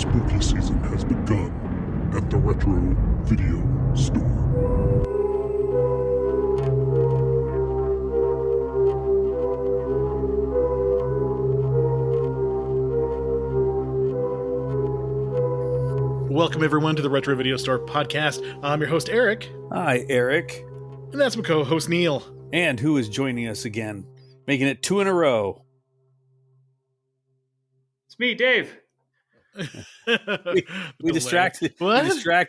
spooky season has begun at the Retro Video Store. Welcome, everyone, to the Retro Video Store podcast. I'm your host, Eric. Hi, Eric. And that's my co-host, Neil. And who is joining us again, making it 2 in a row? It's me, Dave. we distracted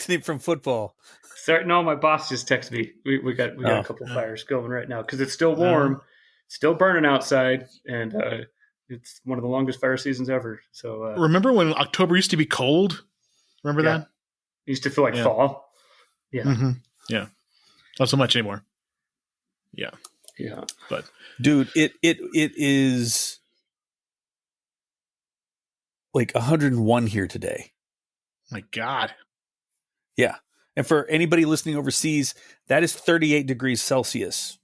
him from football. Sorry, no, my boss just texted me. We got a couple fires going right now because it's still warm, still burning outside, and it's one of the longest fire seasons ever. So remember when October used to be cold? Remember that? It used to feel like fall. Yeah. Mm-hmm. Yeah. Not so much anymore. Yeah. Yeah. But dude, it is like 101 here today. My God. Yeah. And for anybody listening overseas, that is 38 degrees Celsius.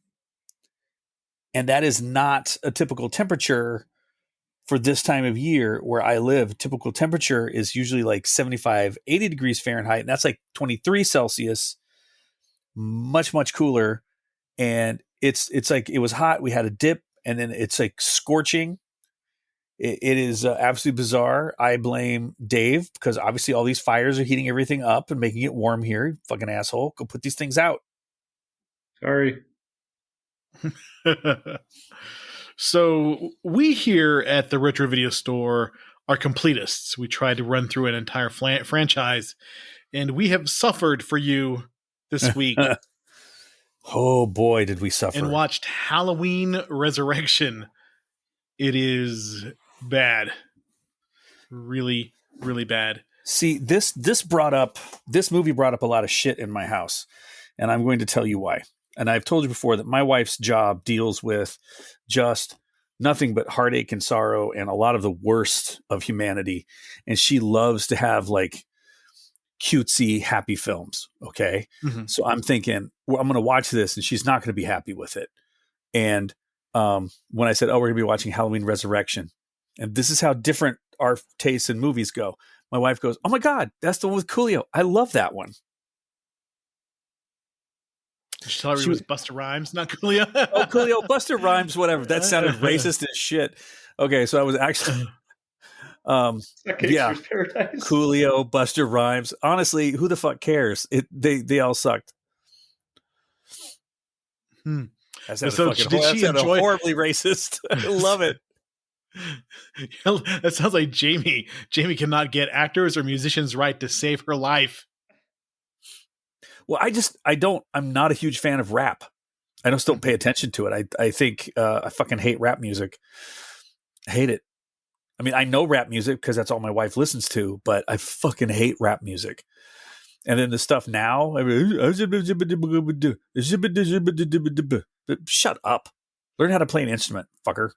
And that is not a typical temperature for this time of year where I live. Typical temperature is usually like 75, 80 degrees Fahrenheit. And that's like 23 Celsius, much, much cooler. And it's like, it was hot. We had a dip and then it's like scorching. It is absolutely bizarre. I blame Dave because obviously all these fires are heating everything up and making it warm here. You fucking asshole. Go put these things out. Sorry. So we here at the Retro Video Store are completists. We tried to run through an entire franchise, and we have suffered for you this week. Oh boy, did we suffer. And watched Halloween Resurrection. It is bad. Really, really bad. See, this movie brought up a lot of shit in my house, and I'm going to tell you why. And I've told you before that my wife's job deals with just nothing but heartache and sorrow and a lot of the worst of humanity. And she loves to have like cutesy, happy films. Okay. Mm-hmm. So I'm thinking, well, I'm going to watch this and she's not going to be happy with it. And when I said, oh, we're going to be watching Halloween Resurrection, and this is how different our tastes in movies go. My wife goes, oh my God, that's the one with Coolio. I love that one. Did you tell her it was Busta Rhymes, not Coolio? Oh, Coolio, Busta Rhymes, whatever. That sounded racist as shit. Okay, so I was actually, Coolio, Busta Rhymes. Honestly, who the fuck cares? They all sucked. So did she enjoy horribly racist? I love it. That sounds like Jamie. Jamie cannot get actors or musicians right to save her life. Well, I'm not a huge fan of rap. I just don't pay attention to it. I think I fucking hate rap music. I hate it. I mean, I know rap music because that's all my wife listens to, but I fucking hate rap music. And then the stuff now, shut up. Learn how to play an instrument, fucker.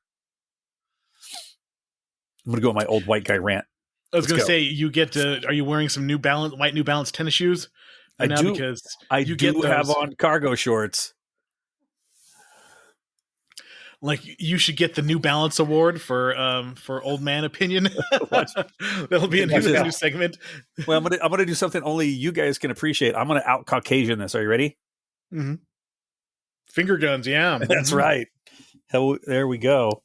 I'm going to go on my old white guy rant. I was going to say, are you wearing some white New Balance tennis shoes? I do. Because I do have on cargo shorts. Like you should get the New Balance Award for old man opinion. That'll be a new segment. Well, I'm gonna do something only you guys can appreciate. I'm gonna out Caucasian this. Are you ready? Mm-hmm. Finger guns, yeah. That's right. There we go.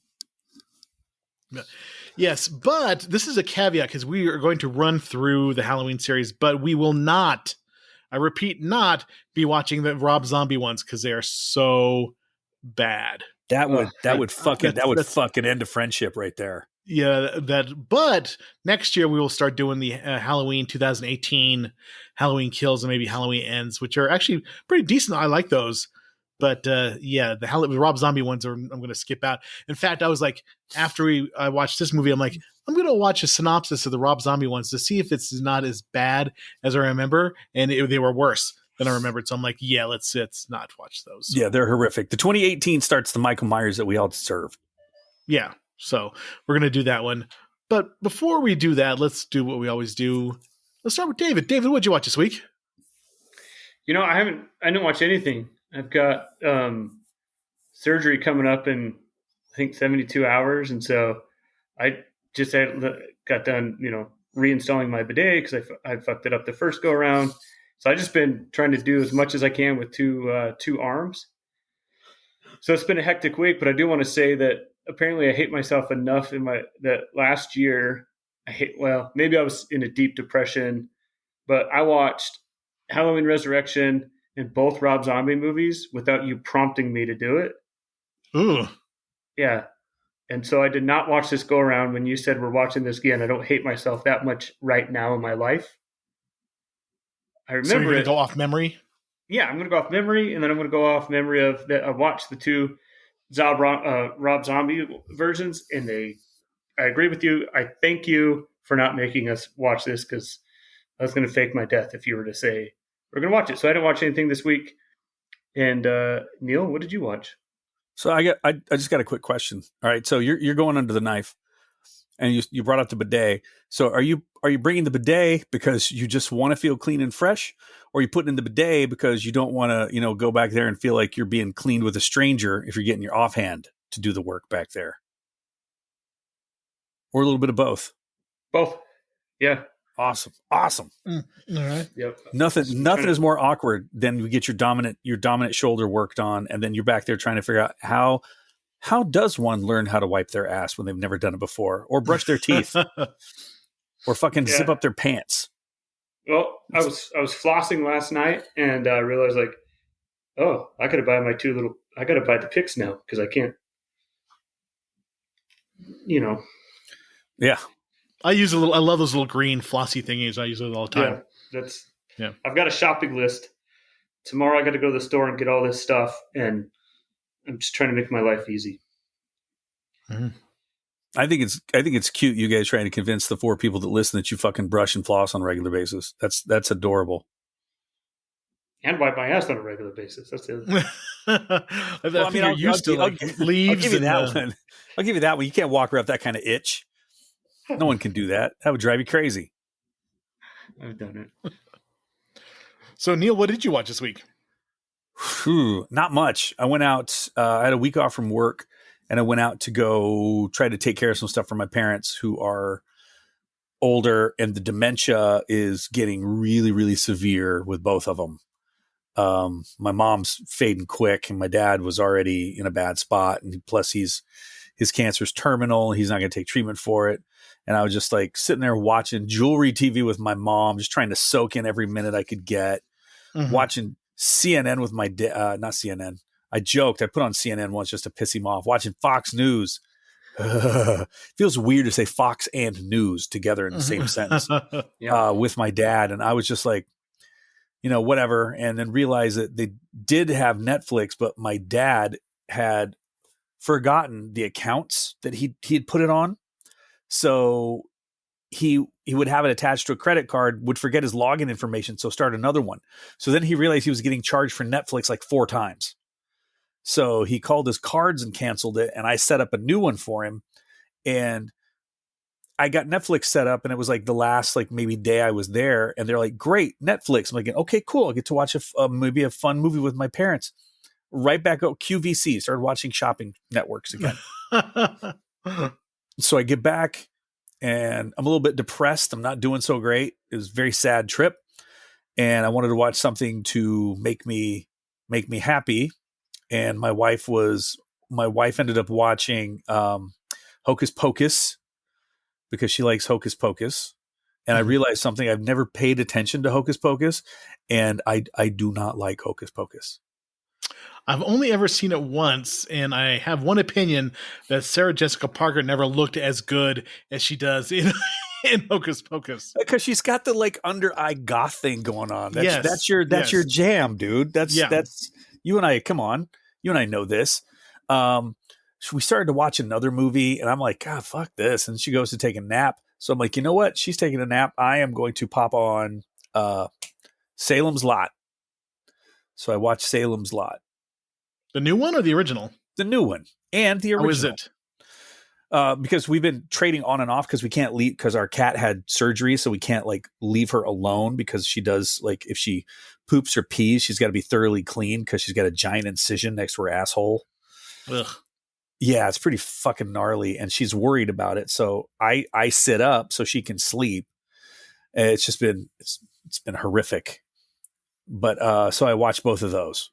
Yes, but this is a caveat because we are going to run through the Halloween series, but we will not. I repeat, not be watching the Rob Zombie ones because they are so bad. That would fucking end a friendship right there. Yeah, but next year we will start doing the Halloween 2018 Halloween Kills and maybe Halloween Ends, which are actually pretty decent. I like those. But the Rob Zombie ones I'm going to skip out. In fact, I was like, after I watched this movie, I'm like, I'm going to watch a synopsis of the Rob Zombie ones to see if it's not as bad as I remember. And they were worse than I remembered. So I'm like, yeah, let's not watch those. Yeah, they're horrific. The 2018 starts the Michael Myers that we all deserve. Yeah. So we're going to do that one. But before we do that, let's do what we always do. Let's start with David. David, what'd you watch this week? I didn't watch anything. I've got surgery coming up in, I think, 72 hours. And so I just got done, reinstalling my bidet because I fucked it up the first go around. So I just been trying to do as much as I can with two arms. So it's been a hectic week, but I do want to say that apparently I hate myself enough that last year maybe I was in a deep depression, but I watched Halloween Resurrection and both Rob Zombie movies without you prompting me to do it. Ooh. Yeah. And so I did not watch this go around when you said we're watching this again. I don't hate myself that much right now in my life. I remember so you're gonna go off memory? Yeah, I'm going to go off memory, and then I'm going to go off memory of that. I watched the two Rob Zombie versions, and I agree with you. I thank you for not making us watch this because I was going to fake my death if you were to say we're going to watch it. So I didn't watch anything this week. And Neil, what did you watch? So I just got a quick question. All right, so you're going under the knife, and you brought up the bidet. So are you bringing the bidet because you just want to feel clean and fresh, or are you putting in the bidet because you don't want to go back there and feel like you're being cleaned with a stranger if you're getting your offhand to do the work back there, or a little bit of both? Both. Yeah. Awesome. All right. Yep. Nothing is more awkward than you get your dominant shoulder worked on, and then you're back there trying to figure out how does one learn how to wipe their ass when they've never done it before, or brush their teeth, or fucking zip up their pants. Well, I was flossing last night, and I realized I got to buy the picks now because I can't. Yeah. I love those little green flossy thingies. I use those all the time. Yeah. I've got a shopping list. Tomorrow I got to go to the store and get all this stuff, and I'm just trying to make my life easy. Mm-hmm. I think it's cute you guys trying to convince the 4 people that listen that you fucking brush and floss on a regular basis. That's adorable. And wipe my ass on a regular basis. That's the other thing. I'll give you that one. I'll give you that one. You can't walk around with that kind of itch. No one can do that. That would drive you crazy. I've done it. So, Neil, what did you watch this week? Not much. I went out. I had a week off from work, and I went out to go try to take care of some stuff for my parents who are older, and the dementia is getting really, really severe with both of them. My mom's fading quick, and my dad was already in a bad spot, and plus his cancer's terminal. He's not going to take treatment for it. And I was just like sitting there watching jewelry TV with my mom, just trying to soak in every minute I could get. Mm-hmm. Watching CNN with my dad, not CNN. I joked. I put on CNN once just to piss him off. Watching Fox News. Feels weird to say Fox and News together in the same sentence with my dad. And I was just like, whatever. And then realized that they did have Netflix, but my dad had forgotten the accounts that he had put it on. So he would have it attached to a credit card, would forget his login information, so start another one. So then he realized he was getting charged for Netflix like 4 times. So he called his cards and canceled it, and I set up a new one for him. And I got Netflix set up, and it was like the last maybe day I was there, and they're like, "Great, Netflix." I'm like, "Okay, cool. I'll get to watch maybe a fun movie with my parents." Right back up QVC, started watching shopping networks again. So I get back and I'm a little bit depressed. I'm not doing so great. It was a very sad trip. And I wanted to watch something to make me happy. And my wife ended up watching Hocus Pocus because she likes Hocus Pocus. And I realized something. I've never paid attention to Hocus Pocus, and I do not like Hocus Pocus. I've only ever seen it once, and I have one opinion that Sarah Jessica Parker never looked as good as she does in Hocus Pocus. Because she's got the under eye goth thing going on. That's your jam, dude. That's you and I. Come on, you and I know this. We started to watch another movie, and I'm like, God, fuck this. And she goes to take a nap. So I'm like, you know what? She's taking a nap. I am going to pop on Salem's Lot. So I watched Salem's Lot. The new one or the original? The new one and the original. How is it? Because we've been trading on and off because we can't leave because our cat had surgery. So we can't leave her alone because she does if she poops or pees, she's got to be thoroughly clean because she's got a giant incision next to her asshole. Ugh. Yeah, it's pretty fucking gnarly. And she's worried about it. So I sit up so she can sleep. And it's been horrific. But so I watched both of those,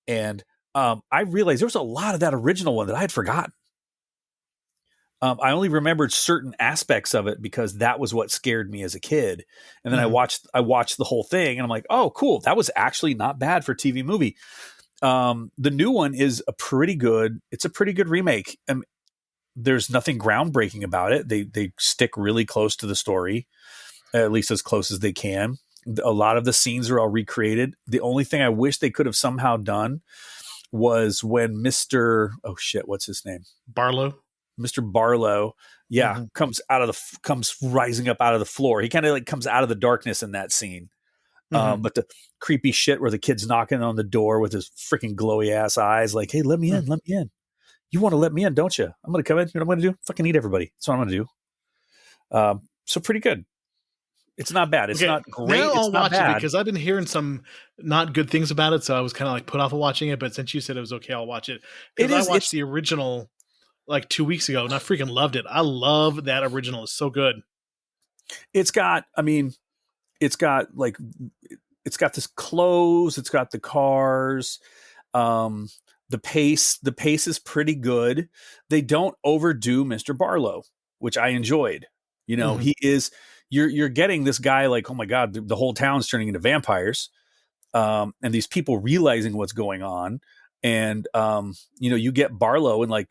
and I realized there was a lot of that original one that I had forgotten. I only remembered certain aspects of it because that was what scared me as a kid. And then I watched the whole thing, and I'm like, oh, cool, that was actually not bad for a TV movie. The new one is it's a pretty good remake. There's nothing groundbreaking about it. They stick really close to the story, at least as close as they can. A lot of the scenes are all recreated. The only thing I wish they could have somehow done was when what's his name? Mr. Barlow, comes rising up out of the floor. He kind of like comes out of the darkness in that scene. But the creepy shit where the kid's knocking on the door with his freaking glowy ass eyes, like, hey, let me in, let me in. You want to let me in, don't you? I'm going to come in. You know what I'm going to do? Fucking eat everybody. That's what I'm going to do. So pretty good. It's not bad. It's not great. Now I'll watch bad. it because I've been hearing some not good things about it. So I was kind of like put off of watching it. But since you said it was okay, I'll watch it. Because I watched the original like 2 weeks ago and I freaking loved it. I love that original. It's so good. It's got this clothes. It's got the cars. The pace is pretty good. They don't overdo Mr. Barlow, which I enjoyed. He is. You're getting this guy like, oh my God, the whole town's turning into vampires. And these people realizing what's going on. And, you get Barlow in like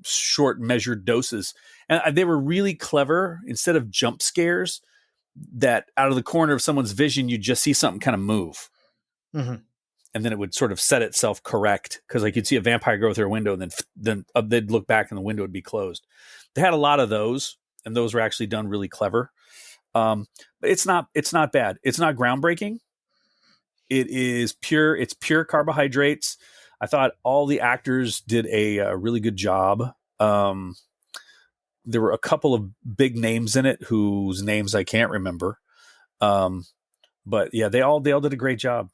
short measured doses. And they were really clever. Instead of jump scares that out of the corner of someone's vision, you just see something kind of move. Mm-hmm. And then it would sort of set itself correct. Cause like you'd see a vampire go through a window and then they'd look back and the window would be closed. They had a lot of those. And those were actually done really clever. But it's not bad. It's not groundbreaking. It's pure carbohydrates. I thought all the actors did a really good job. There were a couple of big names in it whose names I can't remember. But yeah, they all did a great job.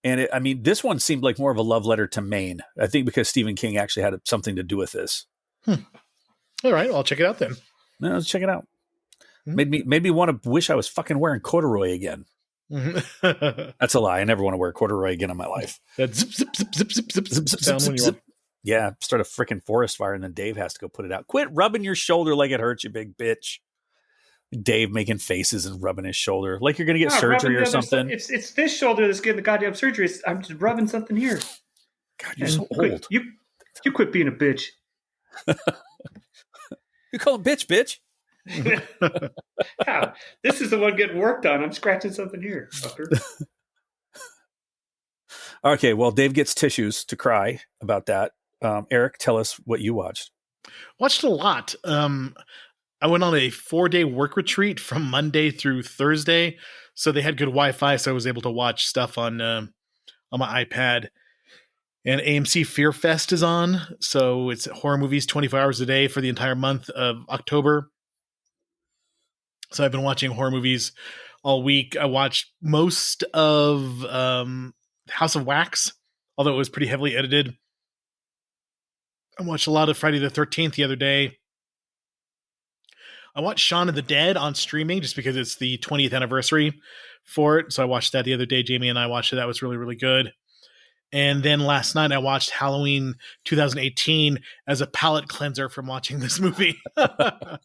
And this one seemed like more of a love letter to Maine. I think because Stephen King actually had something to do with this. All right. Well, I'll check it out then. No, let's check it out. Made me want to wish I was fucking wearing corduroy again. That's a lie. I never want to wear corduroy again in my life. That zip, zip, zip, zip, zip, zip, zip, zip sound when you want. Yeah, start a freaking forest fire and then Dave has to go put it out. Quit rubbing your shoulder like it hurts, you big bitch. Dave making faces and rubbing his shoulder like you're going to get surgery or something. It's this shoulder that's getting the goddamn surgery. I'm just rubbing something here. God, you're so old. You quit being a bitch. You call him bitch. Yeah, this is the one getting worked on. I'm scratching something here, fucker. Okay, well, Dave gets tissues to cry about that. Eric, tell us what you watched. Watched a lot. I went on a 4-day work retreat from Monday through Thursday, so they had good Wi-Fi, so I was able to watch stuff on my iPad. And AMC Fear Fest is on, so it's horror movies 24 hours a day for the entire month of October. So I've been watching horror movies all week. I watched most of House of Wax, although it was pretty heavily edited. I watched a lot of Friday the 13th the other day. I watched Shaun of the Dead on streaming just because it's the 20th anniversary for it. So I watched that the other day. Jamie and I watched it. That was really, really good. And then last night I watched Halloween 2018 as a palate cleanser from watching this movie. I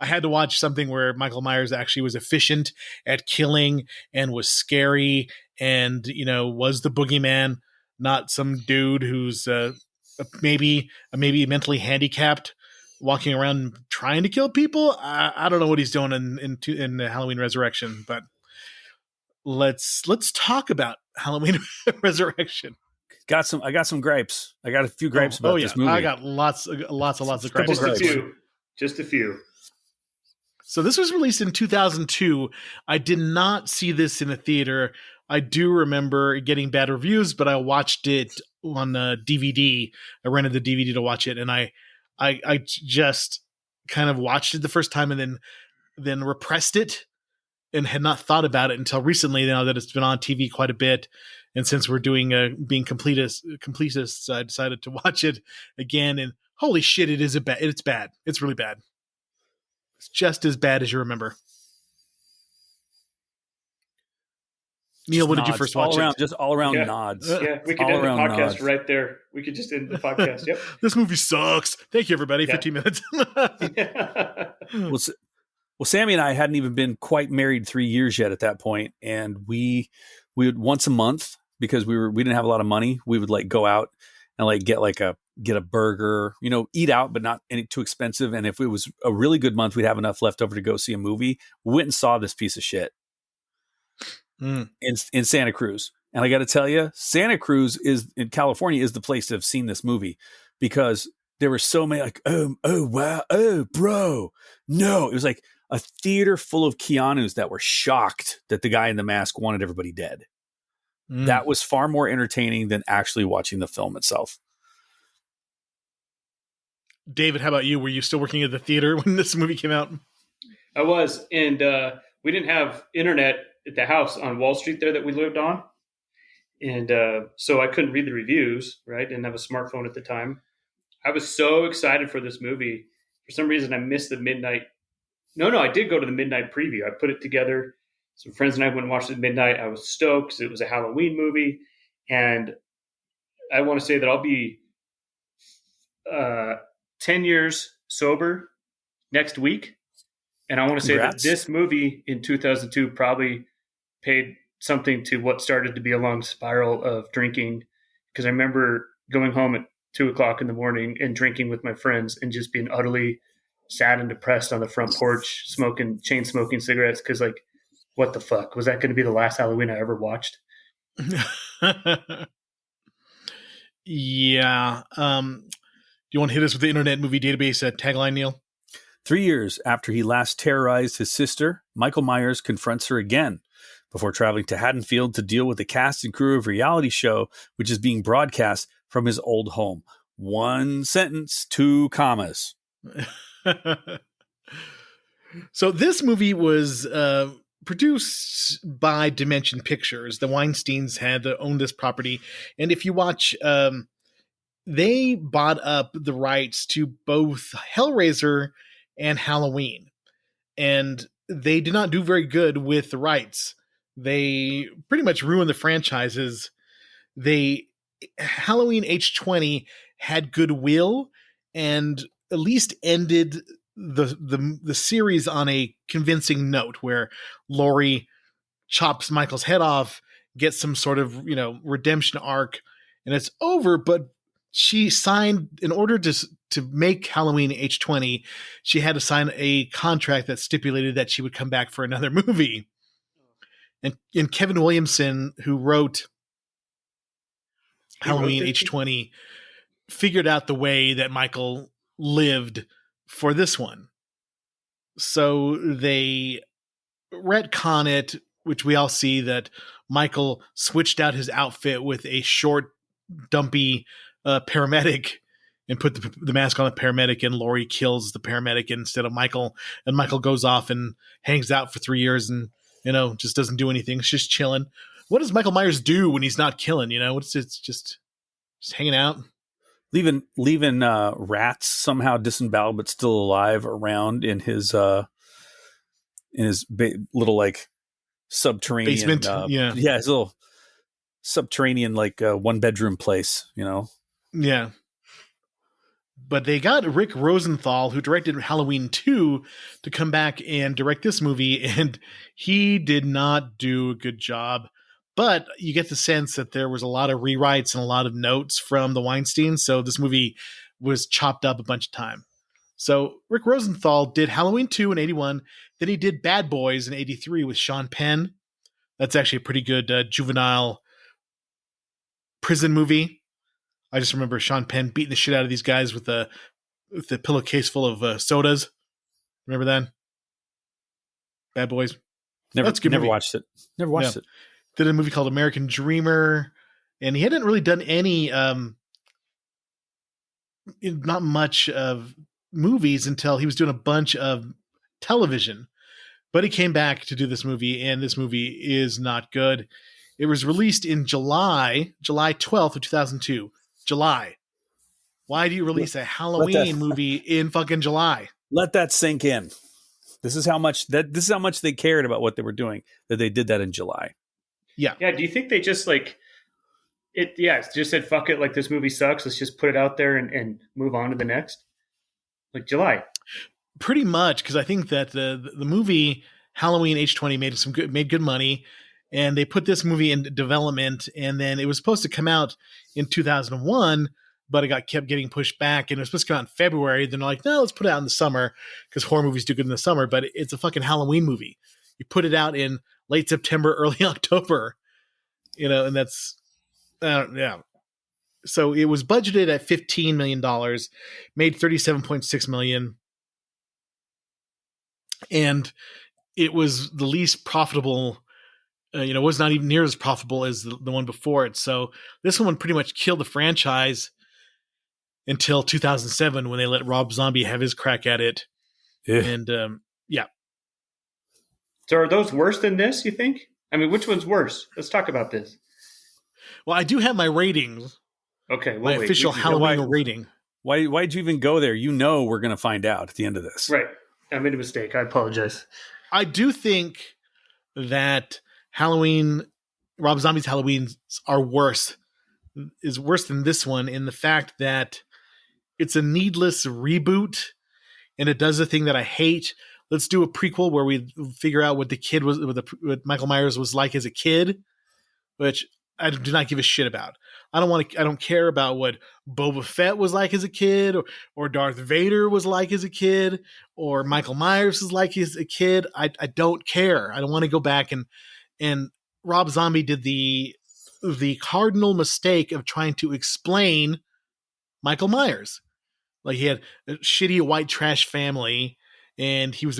had to watch something where Michael Myers actually was efficient at killing and was scary and, was the boogeyman, not some dude who's maybe mentally handicapped walking around trying to kill people. I don't know what he's doing in Halloween Resurrection, but let's talk about Halloween Resurrection. I got some gripes. I got a few gripes about this movie. I got lots of gripes. Just a few. So this was released in 2002. I did not see this in a theater. I do remember getting bad reviews, but I watched it on DVD. I rented the DVD to watch it, and I just kind of watched it the first time and then repressed it and had not thought about it until recently, now that it's been on TV quite a bit. And since we're doing being completists, I decided to watch it again. And holy shit, it's bad. It's really bad. It's just as bad as you remember. Neil, what did you first watch? Just all around Yeah. nods. Yeah, we could All end the around podcast nods. right there. We could just end the podcast. Yep. This movie sucks. Thank you, everybody, Yeah. 15 minutes. Well, Sammy and I hadn't even been quite married 3 years yet at that point, and we would once a month, because we didn't have a lot of money, we would like go out and like get a burger, eat out, but not any too expensive. And if it was a really good month, we'd have enough left over to go see a movie. We went and saw this piece of shit in Santa Cruz. And I got to tell you, Santa Cruz in California is the place to have seen this movie, because there were so many like, oh, wow. Oh, bro. No, it was like a theater full of Keanus that were shocked that the guy in the mask wanted everybody dead. That was far more entertaining than actually watching the film itself. David, how about you? Were you still working at the theater when this movie came out? I was, and we didn't have internet at the house on Wall Street there that we lived on, and so I couldn't read the reviews. Right, didn't have a smartphone at the time. I was so excited for this movie. For some reason, I missed the midnight. No, I did go to the midnight preview. I put it together. Some friends and I went and watched it at midnight. I was stoked because it was a Halloween movie, and I want to say that I'll be 10 years sober next week. And I want to say that this movie in 2002 probably paid something to what started to be a long spiral of drinking, because I remember going home at 2:00 in the morning and drinking with my friends and just being utterly sad and depressed on the front porch, chain smoking cigarettes. Because like, what the fuck? Was that going to be the last Halloween I ever watched? Yeah. Do you want to hit us with the Internet Movie Database tagline, Neil? 3 years after he last terrorized his sister, Michael Myers confronts her again before traveling to Haddonfield to deal with the cast and crew of a reality show, which is being broadcast from his old home. 1 sentence, 2 commas. So this movie was produced by Dimension Pictures. The Weinsteins had owned this property. And if you watch, they bought up the rights to both Hellraiser and Halloween. And they did not do very good with the rights. They pretty much ruined the franchises. Halloween H20 had goodwill and at least ended the series on a convincing note, where Laurie chops Michael's head off, gets some sort of redemption arc, and it's over. But she signed, in order to make Halloween H20, she had to sign a contract that stipulated that she would come back for another movie. And Kevin Williamson, who wrote Halloween H20, figured out the way that Michael lived for this one. So they retcon it, which we all see, that Michael switched out his outfit with a short, dumpy paramedic and put the mask on the paramedic, and Laurie kills the paramedic instead of Michael. And Michael goes off and hangs out for 3 years and, just doesn't do anything. It's just chilling. What does Michael Myers do when he's not killing? It's just hanging out. Leaving rats somehow disemboweled but still alive around in his little like subterranean basement. His little subterranean like 1-bedroom place. Yeah. But they got Rick Rosenthal, who directed Halloween 2, to come back and direct this movie, and he did not do a good job. But you get the sense that there was a lot of rewrites and a lot of notes from the Weinstein, so this movie was chopped up a bunch of time. So Rick Rosenthal did Halloween 2 in 81, then he did Bad Boys in 83 with Sean Penn. That's actually a pretty good juvenile prison movie. I just remember Sean Penn beating the shit out of these guys with a pillowcase full of sodas. Remember that? Bad Boys. Never movie. watched it. Never watched it. Did a movie called American Dreamer, and he hadn't really done any, not much of movies until he was doing a bunch of television. But he came back to do this movie, and this movie is not good. It was released in July 12th of 2002. July. Why do you release a Halloween movie in fucking July? Let that sink in. This is how much they cared about what they were doing, that they did that in July. Yeah. Yeah. Do you think they just like it? Yeah. It's just said, fuck it. Like this movie sucks. Let's just put it out there and move on to the next. Like July. Pretty much, because I think that the movie Halloween H20 made good money, and they put this movie in development, and then it was supposed to come out in 2001, but it kept getting pushed back, and it was supposed to come out in February. Then they're like, no, let's put it out in the summer because horror movies do good in the summer, but it's a fucking Halloween movie. You put it out in late September, early October, and that's yeah. So it was budgeted at $15 million, made $37.6 million. And it was the least profitable, was not even near as profitable as the one before it. So this one pretty much killed the franchise until 2007 when they let Rob Zombie have his crack at it. Yeah. And yeah. So are those worse than this, you think? I mean, which one's worse? Let's talk about this. Well, I do have my ratings. Okay. My official Halloween rating. Why'd you even go there? We're going to find out at the end of this. Right. I made a mistake. I apologize. I do think that Rob Zombie's Halloweens is worse than this one in the fact that it's a needless reboot, and it does a thing that I hate. Let's do a prequel where we figure out what what Michael Myers was like as a kid, which I do not give a shit about. I don't care about what Boba Fett was like as a kid, or Darth Vader was like as a kid, or Michael Myers was like as a kid. I don't care. I don't want to go back and Rob Zombie did the cardinal mistake of trying to explain Michael Myers. Like, he had a shitty white trash family, and he was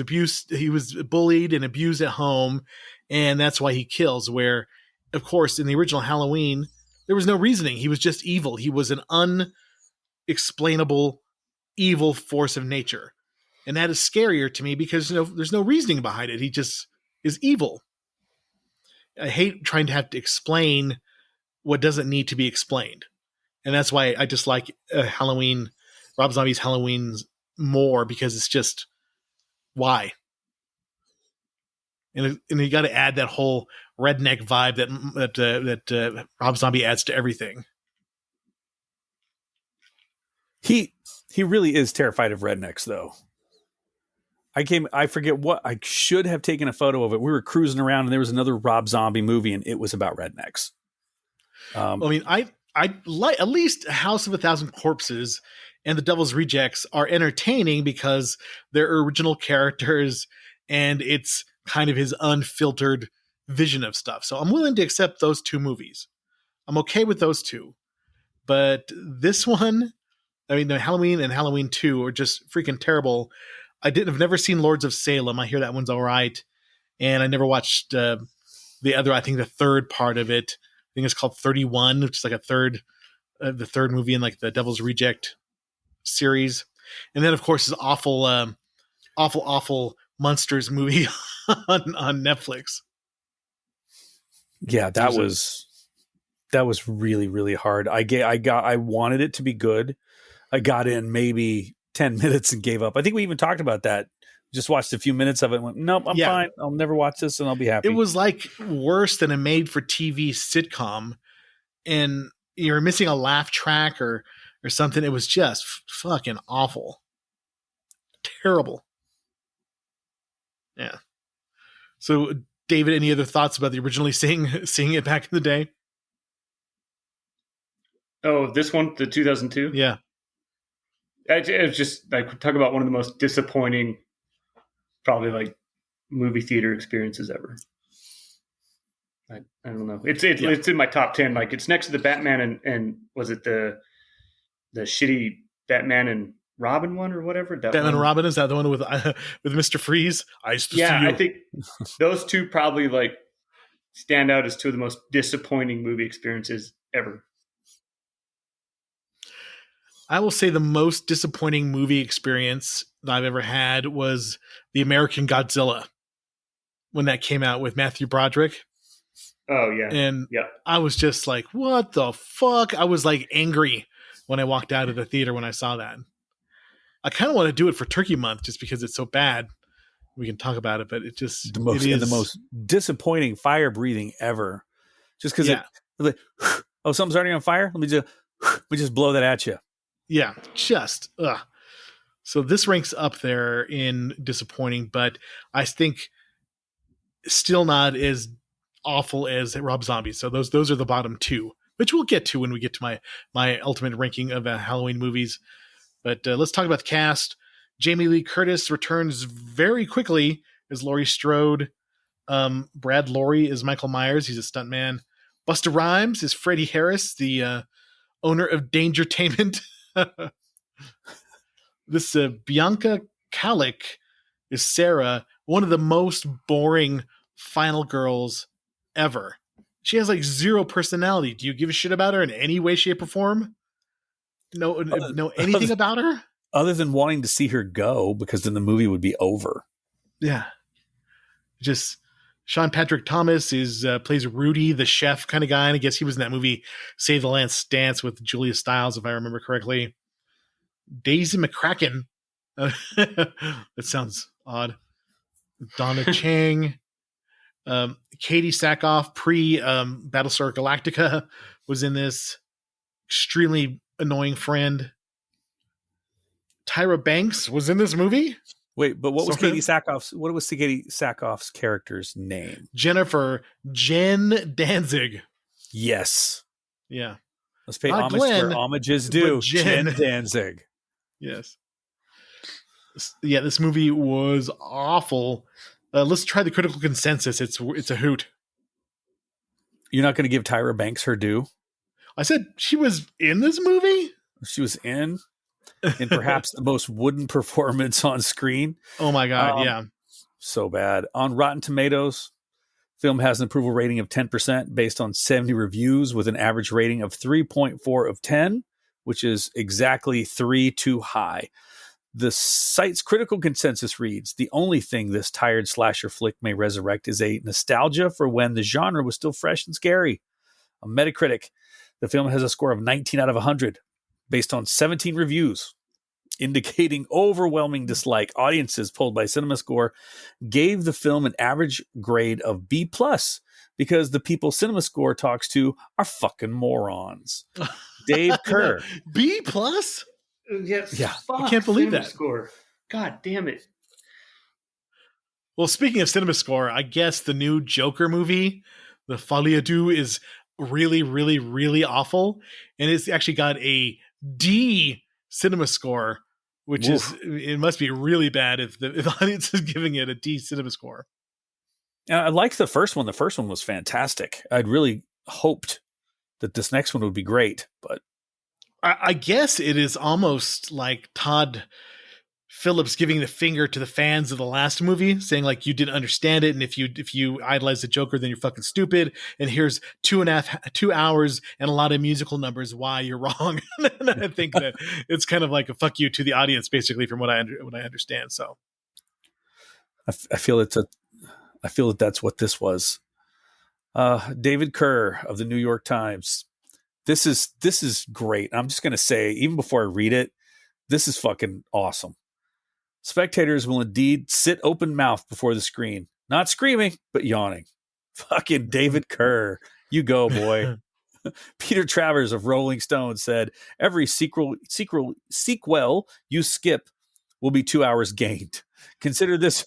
bullied and abused at home, and that's why he kills. Where, of course, in the original Halloween, there was no reasoning. He was just evil. He was an unexplainable evil force of nature. And that is scarier to me because there's no reasoning behind it. He just is evil. I hate trying to have to explain what doesn't need to be explained. And that's why I just like Rob Zombie's Halloween's more, because it's just, why? And you got to add that whole redneck vibe that Rob Zombie adds to everything. He really is terrified of rednecks, though. I forget what, I should have taken a photo of it. We were cruising around and there was another Rob Zombie movie, and it was about rednecks. I mean, I like at least House of a Thousand Corpses and The Devil's Rejects are entertaining because they're original characters and it's kind of his unfiltered vision of stuff. So I'm willing to accept those two movies. I'm okay with those two. But this one, I mean, the Halloween and Halloween 2 are just freaking terrible. I've never seen Lords of Salem. I hear that one's all right. And I never watched the third part of it. I think it's called 31, which is like the third movie in like the Devil's Reject series. And then, of course, this awful Monsters movie on Netflix. Yeah, that was really, really hard. I wanted it to be good. I got in maybe 10 minutes and gave up. I think we even talked about that. Just watched a few minutes of it and went, nope, I'm fine. I'll never watch this and I'll be happy. It was like worse than a made-for-TV sitcom, and you're missing a laugh track or something. It was just fucking awful. Terrible. Yeah. So, David, any other thoughts about the originally seeing it back in the day? Oh, this one, the 2002? Yeah. It was just like, talk about one of the most disappointing, probably like movie theater experiences ever. I don't know. It's in my top 10. Like, it's next to the Batman and was it the shitty Batman and Robin one or whatever? Batman and Robin, is that the one with Mr. Freeze? I used to see you. I think those two probably like stand out as two of the most disappointing movie experiences ever. I will say the most disappointing movie experience that I've ever had was the American Godzilla when that came out with Matthew Broderick. Oh, yeah. And yeah. I was just like, what the fuck? I was like angry when I walked out of the theater when I saw that. I kind of want to do it for Turkey Month just because it's so bad. we can talk about it, but it The most disappointing fire breathing ever. Just because like, oh, something's already on fire. Let me just blow that at you. Yeah, just So this ranks up there in disappointing, but I think still not as awful as Rob Zombie. So those are the bottom two, which we'll get to when we get to my ultimate ranking of Halloween movies. But let's talk about the cast. Jamie Lee Curtis returns very quickly as Laurie Strode. Brad Lorry is Michael Myers. He's a stuntman. Busta Rhymes is Freddie Harris, the owner of Dangertainment. This Bianca Kalick is Sarah, one of the most boring final girls ever. She has like zero personality. Do you give a shit about her in any way, shape, or form? Know anything about her? Other than wanting to see her go, because then the movie would be over. Yeah. Just Sean Patrick Thomas plays Rudy, the chef kind of guy. And I guess he was in that movie Save the Last Dance with Julia Stiles, if I remember correctly. Daisy McCracken. That sounds odd. Donna Chang. Katie Sackhoff, Battlestar Galactica, was in this. Extremely annoying friend. Tyra Banks was in this movie. Wait, but what was Katie Sackhoff's character's name? Jen Danzig. Yes. Yeah. Let's pay homage where homage is due. Jen Danzig. Yes. Yeah, this movie was awful. Let's try the critical consensus. It's a hoot. You're not going to give Tyra Banks her due? I said she was in this movie? She was in perhaps the most wooden performance on screen. Oh my God, yeah. So bad. On Rotten Tomatoes, film has an approval rating of 10% based on 70 reviews with an average rating of 3.4 of 10, which is exactly 3 too high. The site's critical consensus reads, the only thing this tired slasher flick may resurrect is a nostalgia for when the genre was still fresh and scary. On Metacritic, the film has a score of 19 out of 100 based on 17 reviews, indicating overwhelming dislike. Audiences polled by CinemaScore gave the film an average grade of B+ because the people CinemaScore talks to are fucking morons. Dave Kerr. B+? Yes. Yeah. Fuck, I can't believe that. Score. God damn it. Well, speaking of CinemaScore, I guess the new Joker movie, The Folie à Deux, is really, really, really awful. And it's actually got a D CinemaScore, which it must be really bad if the audience is giving it a D CinemaScore. I liked the first one. The first one was fantastic. I'd really hoped that this next one would be great, but I guess it is almost like Todd Phillips giving the finger to the fans of the last movie, saying like, you didn't understand it, and if you idolize the Joker, then you're fucking stupid. And here's 2 hours and a lot of musical numbers why you're wrong. And I think that it's kind of like a fuck you to the audience, basically, from what I understand. So I feel that that's what this was. David Kerr of the New York Times. This is great. I'm just going to say, even before I read it, this is fucking awesome. Spectators will indeed sit open mouthed before the screen, not screaming, but yawning. Fucking David Kerr. You go, boy. Peter Travers of Rolling Stone said, every sequel you skip will be 2 hours gained. Consider this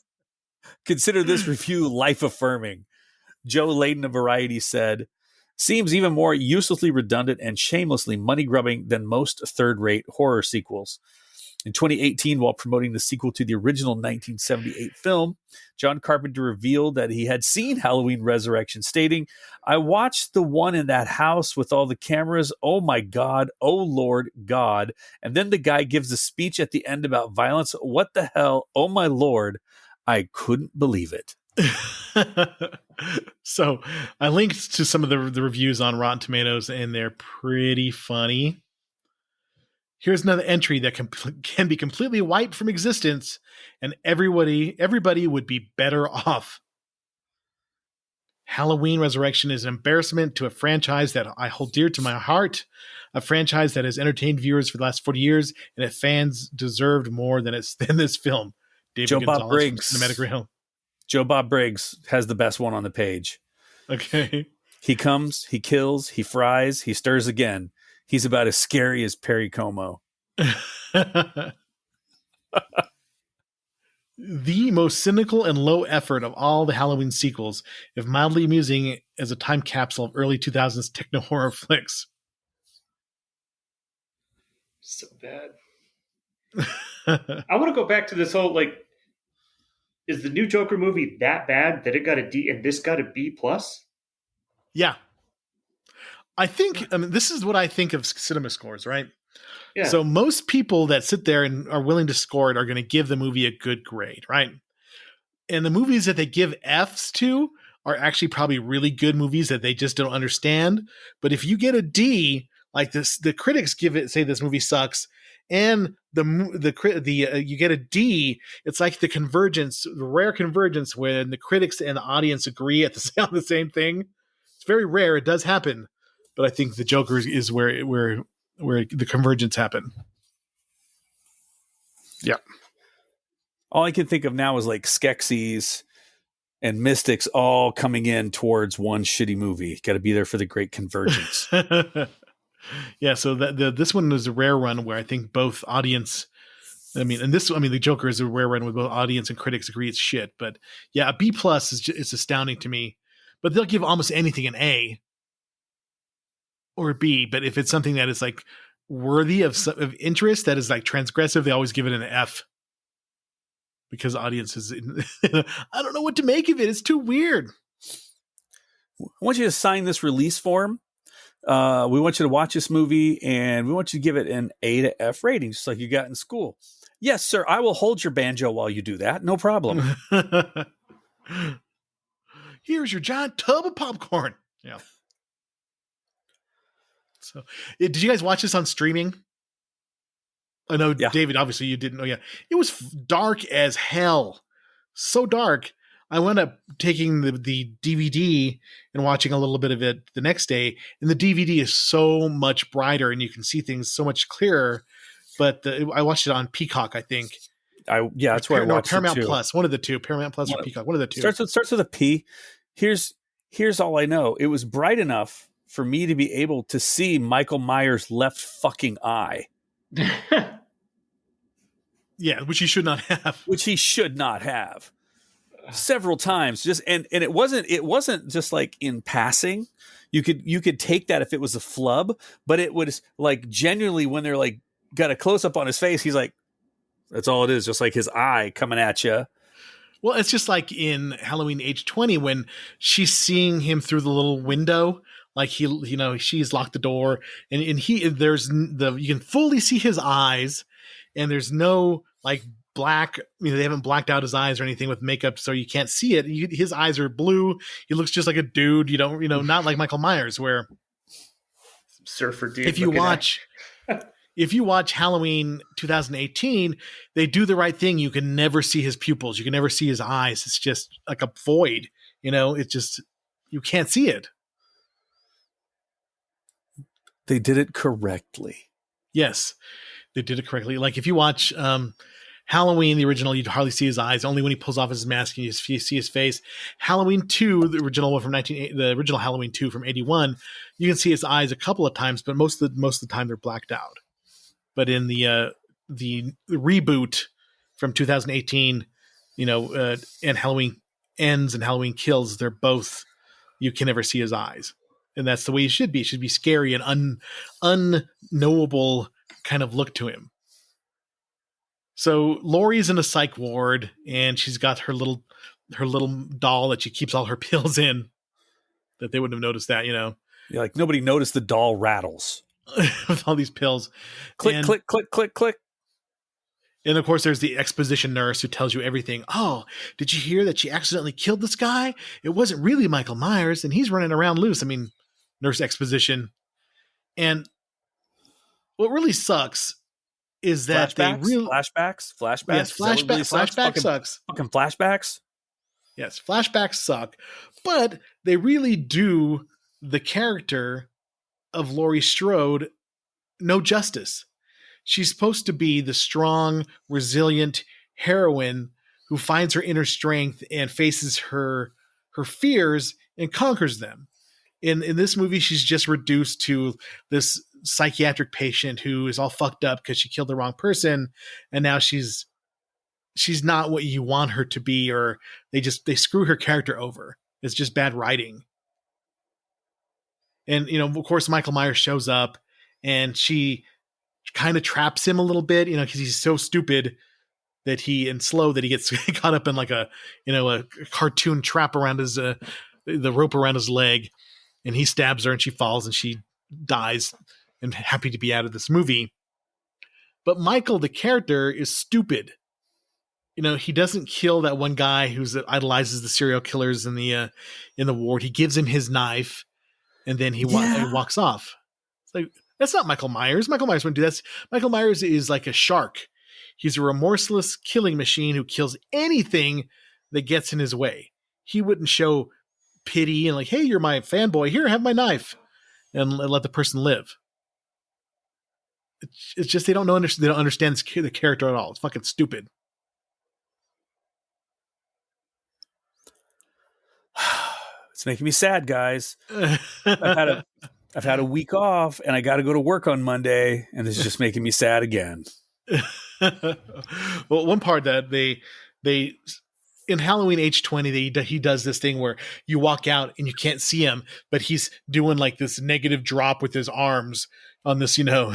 review life affirming. Joe Layden of Variety said, seems even more uselessly redundant and shamelessly money-grubbing than most third-rate horror sequels. In 2018, while promoting the sequel to the original 1978 film, John Carpenter revealed that he had seen Halloween Resurrection, stating, I watched the one in that house with all the cameras. Oh my God. Oh Lord God. And then the guy gives a speech at the end about violence. What the hell? Oh my Lord. I couldn't believe it. So I linked to some of the reviews on Rotten Tomatoes, and they're pretty funny. Here's another entry that can be completely wiped from existence, and everybody would be better off. Halloween Resurrection is an embarrassment to a franchise that I hold dear to my heart, a franchise that has entertained viewers for the last 40 years, and that fans deserved more than this film. David Joe Bob Gonzalez from Briggs. Cinematic Reel. Joe Bob Briggs has the best one on the page. Okay. He comes, he kills, he fries, he stirs again. He's about as scary as Perry Como. The most cynical and low effort of all the Halloween sequels, if mildly amusing as a time capsule of early 2000s techno horror flicks. So bad. I want to go back to this whole, like, is the new Joker movie that bad that it got a D and this got a B plus? Yeah. I mean, this is what I think of cinema scores, right? Yeah. So most people that sit there and are willing to score it are going to give the movie a good grade, right? And the movies that they give Fs to are actually probably really good movies that they just don't understand. But if you get a D, like this, the critics say this movie sucks, and you get a D. It's like the rare convergence when the critics and the audience agree on the same thing. It's very rare. It does happen, but I think the Joker is where the convergence happened. Yeah. All I can think of now is like Skeksis and Mystics all coming in towards one shitty movie. Got to be there for the great convergence. Yeah, so this one is a rare run where I think both audience, the Joker is a rare run with both audience and critics agree it's shit. But yeah, a B plus is astounding to me. But they'll give almost anything an A or a B. But if it's something that is like worthy of interest, that is like transgressive, they always give it an F. Because audiences, I don't know what to make of it. It's too weird. I want you to sign this release form. We want you to watch this movie, and we want you to give it an A to F rating, just like you got in school. Yes, sir. I will hold your banjo while you do that. No problem. Here's your giant tub of popcorn. Yeah. So, did you guys watch this on streaming? I know, yeah. David, obviously you didn't know. Yeah. It was dark as hell. So dark. I wound up taking the DVD and watching a little bit of it the next day. And the DVD is so much brighter and you can see things so much clearer. But I watched it on Peacock, I think. That's where I watched Paramount it too. Plus. One of the two. Paramount Plus or Peacock. One of the two. Starts with a P. Here's all I know. It was bright enough for me to be able to see Michael Myers' left fucking eye. Yeah, which he should not have. Several times. Just and it wasn't just like in passing. You could take that if it was a flub, but it was like genuinely when they're like got a close up on his face, he's like, that's all it is, just like his eye coming at you. Well, it's just like in Halloween H20 when she's seeing him through the little window. Like she's locked the door and you can fully see his eyes and there's no like black, they haven't blacked out his eyes or anything with makeup. So you can't see it. His eyes are blue. He looks just like a dude, not like Michael Myers where surfer dude. If you watch Halloween 2018, they do the right thing. You can never see his pupils. You can never see his eyes. It's just like a void, it's just, you can't see it. They did it correctly. Yes, they did it correctly. Like if you watch Halloween, the original, you'd hardly see his eyes. Only when he pulls off his mask and you see his face. Halloween 2, the original one the original Halloween 2 from 81, you can see his eyes a couple of times, but most of the time they're blacked out. But in the reboot from 2018, and Halloween Ends and Halloween Kills, they're both, you can never see his eyes. And that's the way he should be. It should be scary and unknowable kind of look to him. So Laurie's in a psych ward and she's got her little doll that she keeps all her pills in, that they wouldn't have noticed that, Yeah, like nobody noticed the doll rattles. With all these pills. Click, click, click, click, click. And of course, there's the exposition nurse who tells you everything. Oh, did you hear that she accidentally killed this guy? It wasn't really Michael Myers, and he's running around loose. I mean, nurse exposition. And what really sucks is that flashbacks. Yes, flashback sucks. Fucking flashbacks. Yes, flashbacks suck, but they really do the character of Laurie Strode no justice. She's supposed to be the strong, resilient heroine who finds her inner strength and faces her fears and conquers them. In this movie, she's just reduced to this psychiatric patient who is all fucked up because she killed the wrong person, and now she's not what you want her to be, or they screw her character over. It's just bad writing. And, you know, of course, Michael Myers shows up and she kind of traps him a little bit, you know, because he's so stupid and slow that he gets caught up in like a cartoon trap around his, the rope around his leg, and he stabs her and she falls and she dies, and happy to be out of this movie. But Michael, the character, is stupid. You know, he doesn't kill that one guy who idolizes the serial killers in the ward. He gives him his knife, and then he walks off. It's like, that's not Michael Myers. Michael Myers wouldn't do that. Michael Myers is like a shark. He's a remorseless killing machine who kills anything that gets in his way. He wouldn't show pity and like, hey, you're my fanboy. Here, have my knife, and let the person live. It's just they don't understand the character at all. It's fucking stupid. It's making me sad, guys. I've had a week off, and I got to go to work on Monday, and it's just making me sad again. Well, one part that they in Halloween H20, he does this thing where you walk out and you can't see him, but he's doing like this negative drop with his arms on this, you know,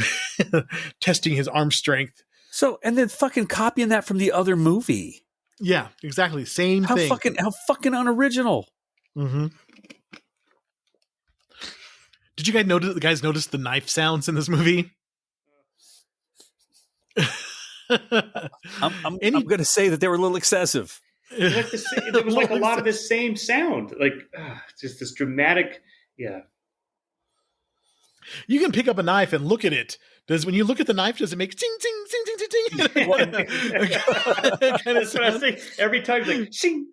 testing his arm strength. So, and then fucking copying that from the other movie. Yeah, exactly. Same thing. How fucking unoriginal. Mm-hmm. Did you guys notice the knife sounds in this movie? I'm going to say that they were a little excessive. There was like a lot of the same sound, like just this dramatic. Yeah, you can pick up a knife and look at it. When you look at the knife, does it make ting ting ting ting ting ting? That's what I think. Every time, like ting.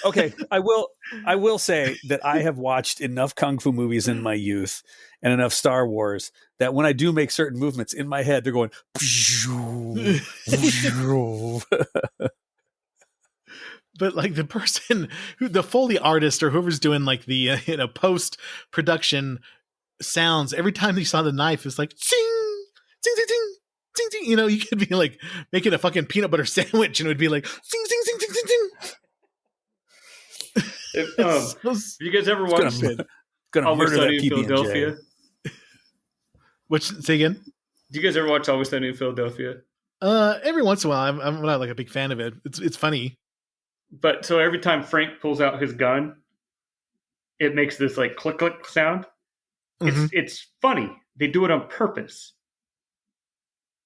Okay, I will say that I have watched enough kung fu movies in my youth and enough Star Wars that when I do make certain movements in my head, they're going. But like the person the Foley artist or whoever's doing like the post production sounds, every time you saw the knife, it's like ting ting ting ting ting ting. You know, you could be like making a fucking peanut butter sandwich and it would be like ting ting ting ting ting ting. If you guys ever watched Always Sunny in Philadelphia? Say again? Do you guys ever watch Always Sunny in Philadelphia? Every once in a while. I'm not like a big fan of it. It's funny. But so every time Frank pulls out his gun, it makes this like click click sound. Mm-hmm. It's funny. They do it on purpose.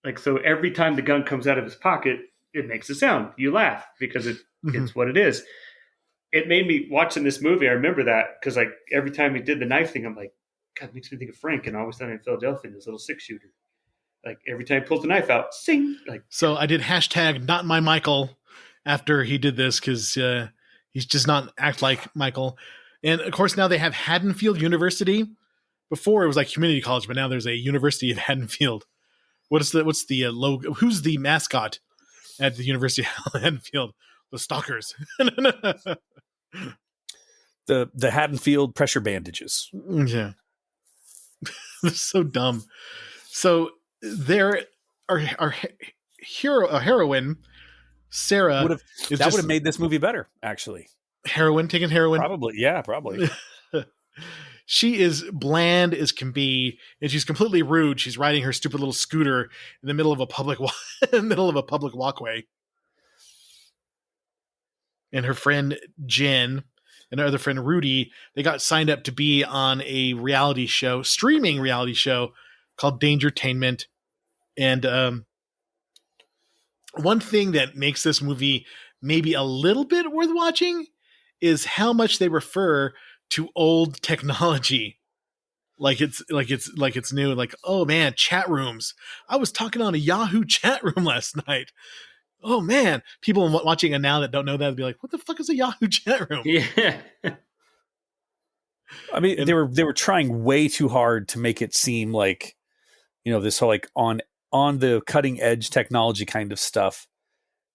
Like, so every time the gun comes out of his pocket, it makes a sound. You laugh because it's what it is. It made me watching this movie. I remember that because like every time he did the knife thing, I'm like, God, it makes me think of Frank and Always Sunny in Philadelphia, this little 6-shooter. Like every time he pulls the knife out, sing. Like, so I did hashtag not my Michael after he did this because he's just not act like Michael. And of course now they have Haddonfield University. Before it was like community college, but now there's a University of Haddonfield. What's the logo? Who's the mascot at the University of Haddonfield? The Stalkers. The Haddonfield pressure bandages. Yeah. They're so dumb. So there are a heroine, Sarah. Would have made this movie better, actually. Taking heroin? Probably, yeah, probably. She is bland as can be, and she's completely rude. She's riding her stupid little scooter in the middle of a public walkway. And her friend Jen and her other friend Rudy, they got signed up to be on a streaming reality show called Dangertainment. And one thing that makes this movie maybe a little bit worth watching is how much they refer to old technology. Like it's new. Like, oh man, chat rooms. I was talking on a Yahoo chat room last night. Oh man, people watching it now that don't know that would be like, what the fuck is a Yahoo chat room? Yeah. I mean, they were trying way too hard to make it seem like, you know, this whole like on the cutting edge technology kind of stuff.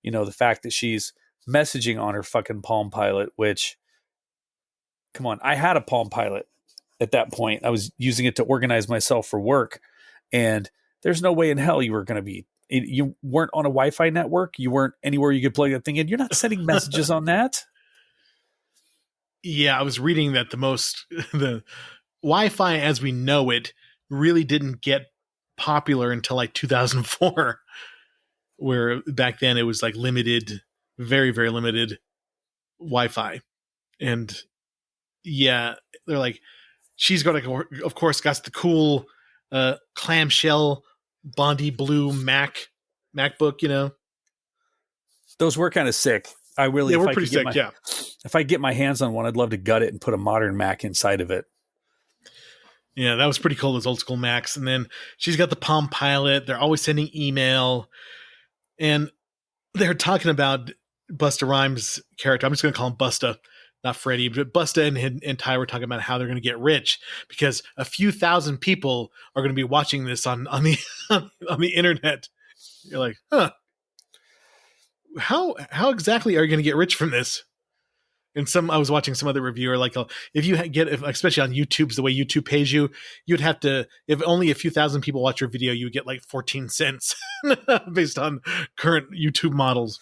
the fact that she's messaging on her fucking Palm Pilot, which, come on, I had a Palm Pilot at that point. I was using it to organize myself for work, and there's no way in hell you were going to be. You weren't on a Wi-Fi network. You weren't anywhere you could plug that thing in. You're not sending messages on that. Yeah, I was reading that the Wi-Fi as we know it really didn't get popular until like 2004, where back then it was like limited, very, very limited Wi-Fi. And yeah, they're like, she's got, of course, got the cool clamshell Bondi blue MacBook, Those were kind of sick. I really, they were pretty sick. Yeah. If I get my hands on one, I'd love to gut it and put a modern Mac inside of it. Yeah, that was pretty cool, those old school Macs. And then she's got the Palm Pilot. They're always sending email. And they're talking about Busta Rhymes' character. I'm just going to call him Busta, not Freddie. But Busta and Ty were talking about how they're going to get rich because a few thousand people are going to be watching this on the on the internet. You're like, huh? How exactly are you going to get rich from this? And I was watching some other reviewer, like, if you especially on YouTube's the way YouTube pays you, you'd have to, if only a few thousand people watch your video, you would get like 14 cents based on current YouTube models.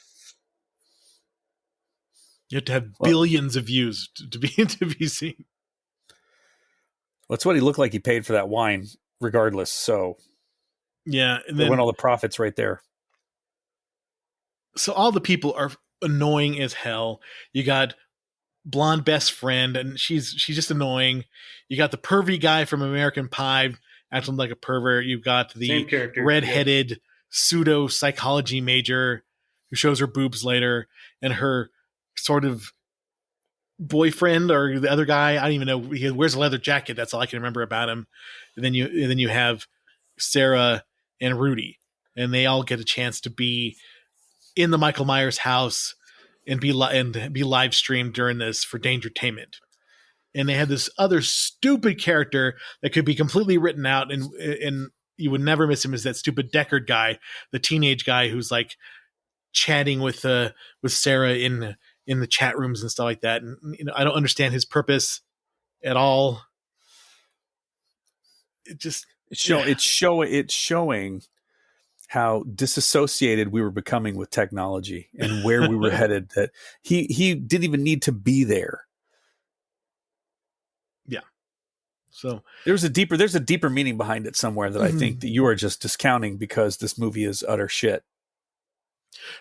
You have to have billions of views to be seen. Well, that's what he looked like. He paid for that wine regardless. So yeah. And then went all the profits right there. So all the people are annoying as hell. You got blonde best friend, and she's just annoying. You got the pervy guy from American Pie acting like a pervert. You've got the redheaded pseudo psychology major who shows her boobs later, and her sort of boyfriend or the other guy. I don't even know. He wears a leather jacket. That's all I can remember about him. And then you have Sarah and Rudy, and they all get a chance to be in the Michael Myers house and be live streamed during this for Dangertainment. And they had this other stupid character that could be completely written out, and you would never miss him, is that stupid Deckard guy, the teenage guy who's like chatting with Sarah in the chat rooms and stuff like that. And I don't understand his purpose at all. It's showing how disassociated we were becoming with technology and where we were headed, that he didn't even need to be there. Yeah. So there's a deeper meaning behind it somewhere that I think that you are just discounting because this movie is utter shit.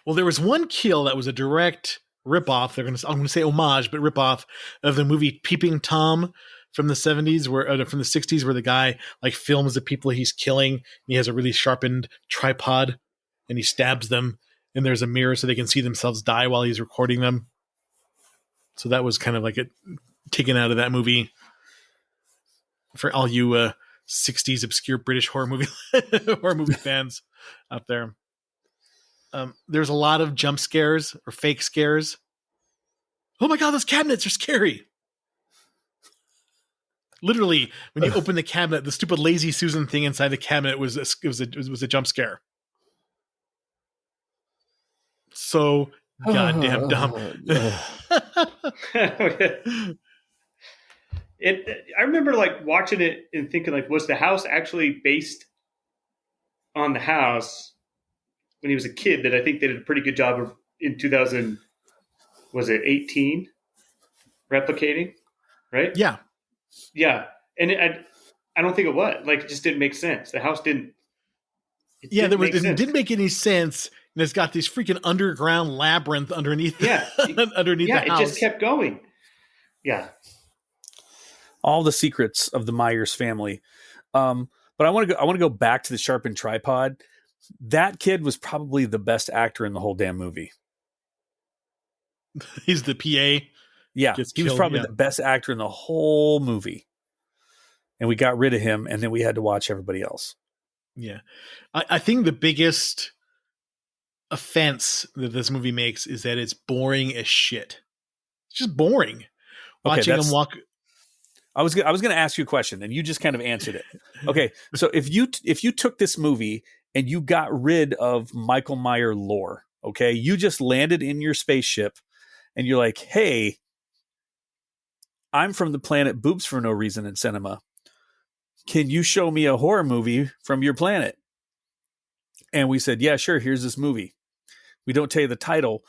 Well, there was one kill that was a direct ripoff. I'm going to say homage, but ripoff of the movie Peeping Tom from the 70s, from the 60s, where the guy like films the people he's killing. He has a really sharpened tripod and he stabs them, and there's a mirror so they can see themselves die while he's recording them. So that was kind of like taken out of that movie for all you 60s obscure British horror movie fans out there. There's a lot of jump scares or fake scares. Oh my God, those cabinets are scary. Literally, when you open the cabinet, the stupid Lazy Susan thing inside the cabinet was a jump scare. So goddamn dumb. I remember like watching it and thinking like, was the house actually based on the house when he was a kid? That I think they did a pretty good job of in 2000. Was it 18 replicating? Right? Yeah. Yeah, and I don't think it was. Like, it just didn't make sense. The house didn't. It didn't make any sense. And it's got this freaking underground labyrinth underneath. Yeah, underneath the house. It just kept going. Yeah, all the secrets of the Myers family. But I want to go back to the sharpened tripod. That kid was probably the best actor in the whole damn movie. He's the PA. Yeah, he was probably the best actor in the whole movie. And we got rid of him, and then we had to watch everybody else. Yeah. I think the biggest offense that this movie makes is that it's boring as shit. It's just boring. Watching him walk. I was going to ask you a question, and you just kind of answered it. Okay, so if you took this movie and you got rid of Michael Myers lore, Okay. You just landed in your spaceship and you're like, hey, I'm from the planet Boobs for No Reason in Cinema. Can you show me a horror movie from your planet? And we said, yeah, sure. Here's this movie. We don't tell you the title.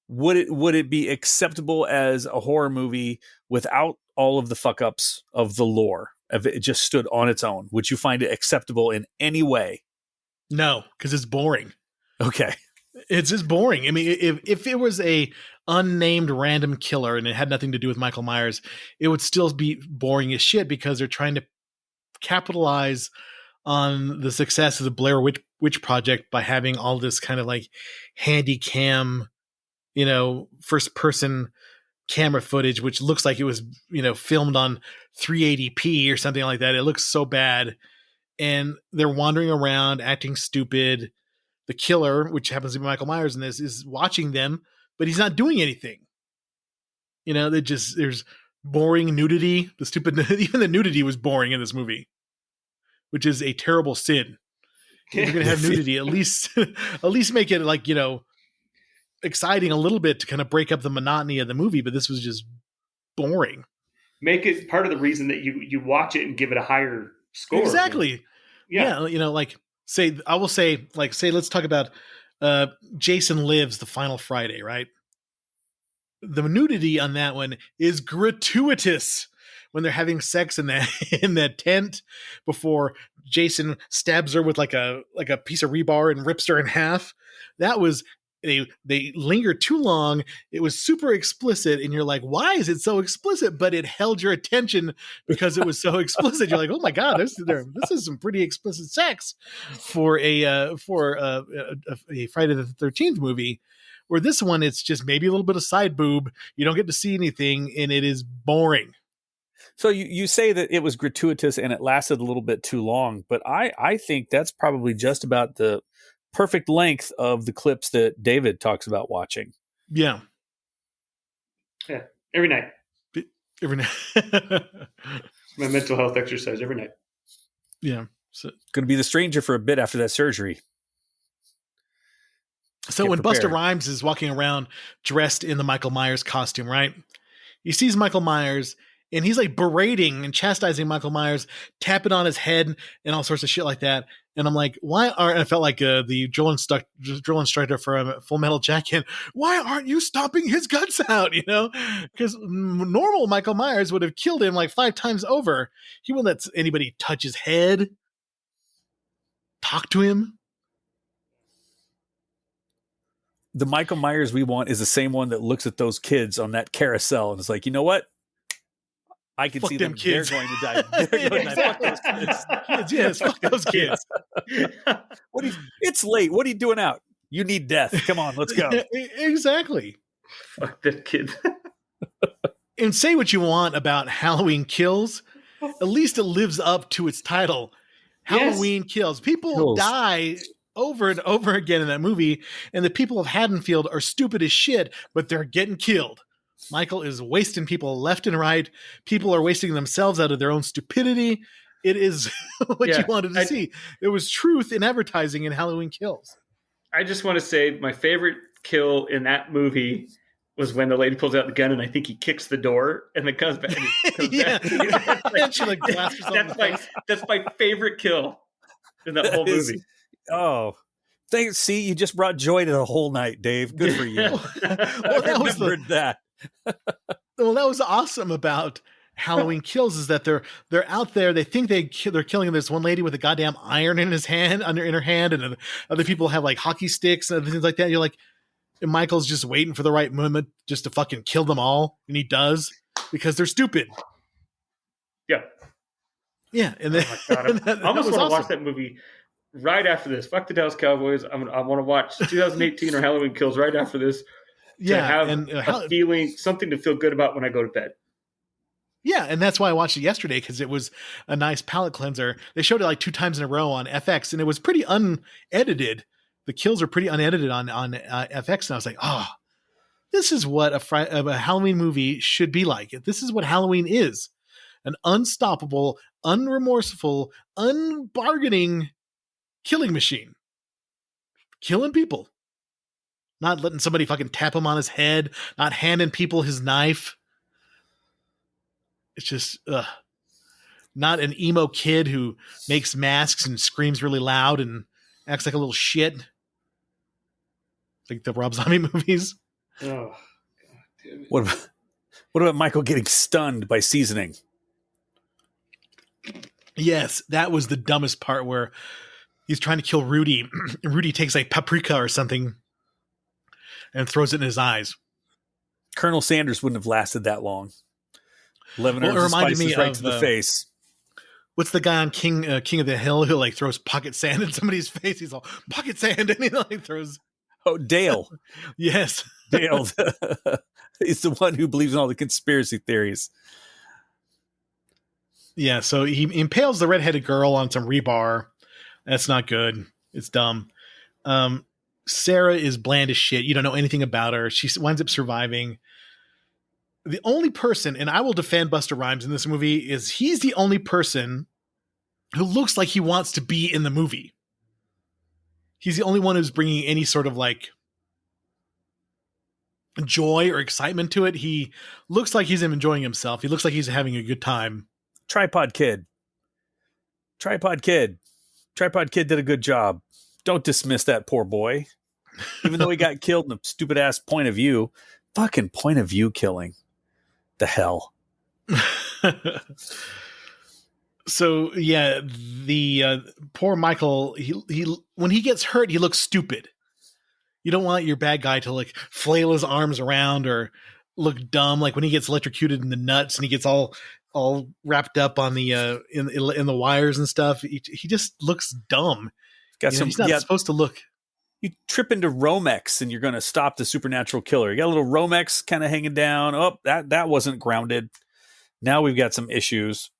Would it be acceptable as a horror movie without all of the fuck ups of the lore? If it just stood on its own, would you find it acceptable in any way? No, because it's boring. Okay. It's just boring. I mean, if it was a unnamed random killer and it had nothing to do with Michael Myers, it would still be boring as shit because they're trying to capitalize on the success of the Blair Witch Project by having all this kind of like handy cam, first person camera footage, which looks like it was, filmed on 380p or something like that. It looks so bad. And they're wandering around acting stupid. The killer, which happens to be Michael Myers in this, is watching them, but he's not doing anything. There's boring nudity. Even the nudity was boring in this movie, which is a terrible sin. If you're going to have nudity, at least make it like, exciting a little bit to kind of break up the monotony of the movie. But this was just boring. Make it part of the reason that you watch it and give it a higher score. Exactly. Yeah. Let's talk about Jason Lives, The Final Friday, right? The nudity on that one is gratuitous when they're having sex in that tent before Jason stabs her with like a piece of rebar and rips her in half. That was they lingered too long. It was super explicit, and you're like, why is it so explicit? But it held your attention because it was so explicit. You're like, oh my god, this is some pretty explicit sex for a Friday the 13th movie. Where this one, it's just maybe a little bit of side boob. You don't get to see anything, and it is boring. So you say that it was gratuitous and it lasted a little bit too long, but I think that's probably just about the perfect length of the clips that David talks about watching. Yeah. Yeah. Every night. Every night. My mental health exercise every night. Yeah. So going to be the stranger for a bit after that surgery. So when Busta Rhymes is walking around dressed in the Michael Myers costume, right? He sees Michael Myers and he's like berating and chastising Michael Myers, tapping on his head and all sorts of shit like that. And I'm like, I felt like the drill instructor for Full Metal Jacket. Why aren't you stomping his guts out? Because normal Michael Myers would have killed him like 5 times over. He won't let anybody touch his head, talk to him. The Michael Myers we want is the same one that looks at those kids on that carousel and is like, you know what? I can see them. Kids. They're going to die. They're going to die. Fuck those kids. Yes, fuck those kids. It's late. What are you doing out? You need death. Come on, let's go. Exactly. Fuck the kids. And say what you want about Halloween Kills, at least it lives up to its title. Halloween Kills. People die over and over again in that movie, and the people of Haddonfield are stupid as shit, but they're getting killed. Michael is wasting people left and right. People are wasting themselves out of their own stupidity. It is what you wanted to see. There was truth in advertising in Halloween Kills. I just want to say my favorite kill in that movie was when the lady pulls out the gun and I think he kicks the door and then comes back. And she like blasts herself. That's my favorite kill in that whole movie. Oh, thanks. See, you just brought joy to the whole night, Dave. Good for you. that was awesome about Halloween Kills is that they're out there. They think they're killing this one lady with a goddamn iron in her hand, and other people have like hockey sticks and things like that. You're like, and Michael's just waiting for the right moment just to fucking kill them all, and he does because they're stupid. Yeah, yeah. And then I almost want to watch that movie right after this. Fuck the Dallas Cowboys. I want to watch 2018 or Halloween Kills right after this. To have a feeling, something to feel good about when I go to bed. Yeah, and that's why I watched it yesterday, because it was a nice palate cleanser. They showed it like 2 times in a row on FX, and it was pretty unedited. The kills are pretty unedited on FX, and I was like, oh, this is what a Halloween movie should be like. This is what Halloween is. An unstoppable, unremorseful, unbargaining killing machine. Killing people. not letting somebody fucking tap him on his head, not handing people his knife. It's just, not an emo kid who makes masks and screams really loud and acts like a little shit. Like the Rob Zombie movies. Oh, God damn it. What about Michael getting stunned by seasoning? Yes, that was the dumbest part where he's trying to kill Rudy. Rudy takes like paprika or something and throws it in his eyes. Colonel Sanders wouldn't have lasted that long. 11 Well, it herbs and reminded spices me right of, to the face. What's the guy on King of the Hill who like throws pocket sand in somebody's face? He's all pocket sand, and he like throws. Oh, Dale. Yes, Dale. He's the one who believes in all the conspiracy theories. yeah. So he impales the redheaded girl on some rebar. That's not good. It's dumb. Sarah is bland as shit. You don't know anything about her. She winds up surviving. The only person, and I will defend Busta Rhymes in this movie, is he's the only person who looks like he wants to be in the movie. He's the only one who's bringing any sort of like joy or excitement to it. He looks like he's enjoying himself. He looks like he's having a good time. Tripod Kid. Tripod Kid did a good job. Don't dismiss that poor boy. Even though he got killed in a stupid ass point of view. Fucking point of view killing. The hell. So yeah, the poor Michael, he when he gets hurt, he looks stupid. You don't want your bad guy to like flail his arms around or look dumb, like when he gets electrocuted in the nuts and he gets all wrapped up on the in the wires and stuff. He just looks dumb. He's not supposed to look. You trip into Romex and you're going to stop the supernatural killer. You got a little Romex kind of hanging down. Oh, that wasn't grounded. Now we've got some issues.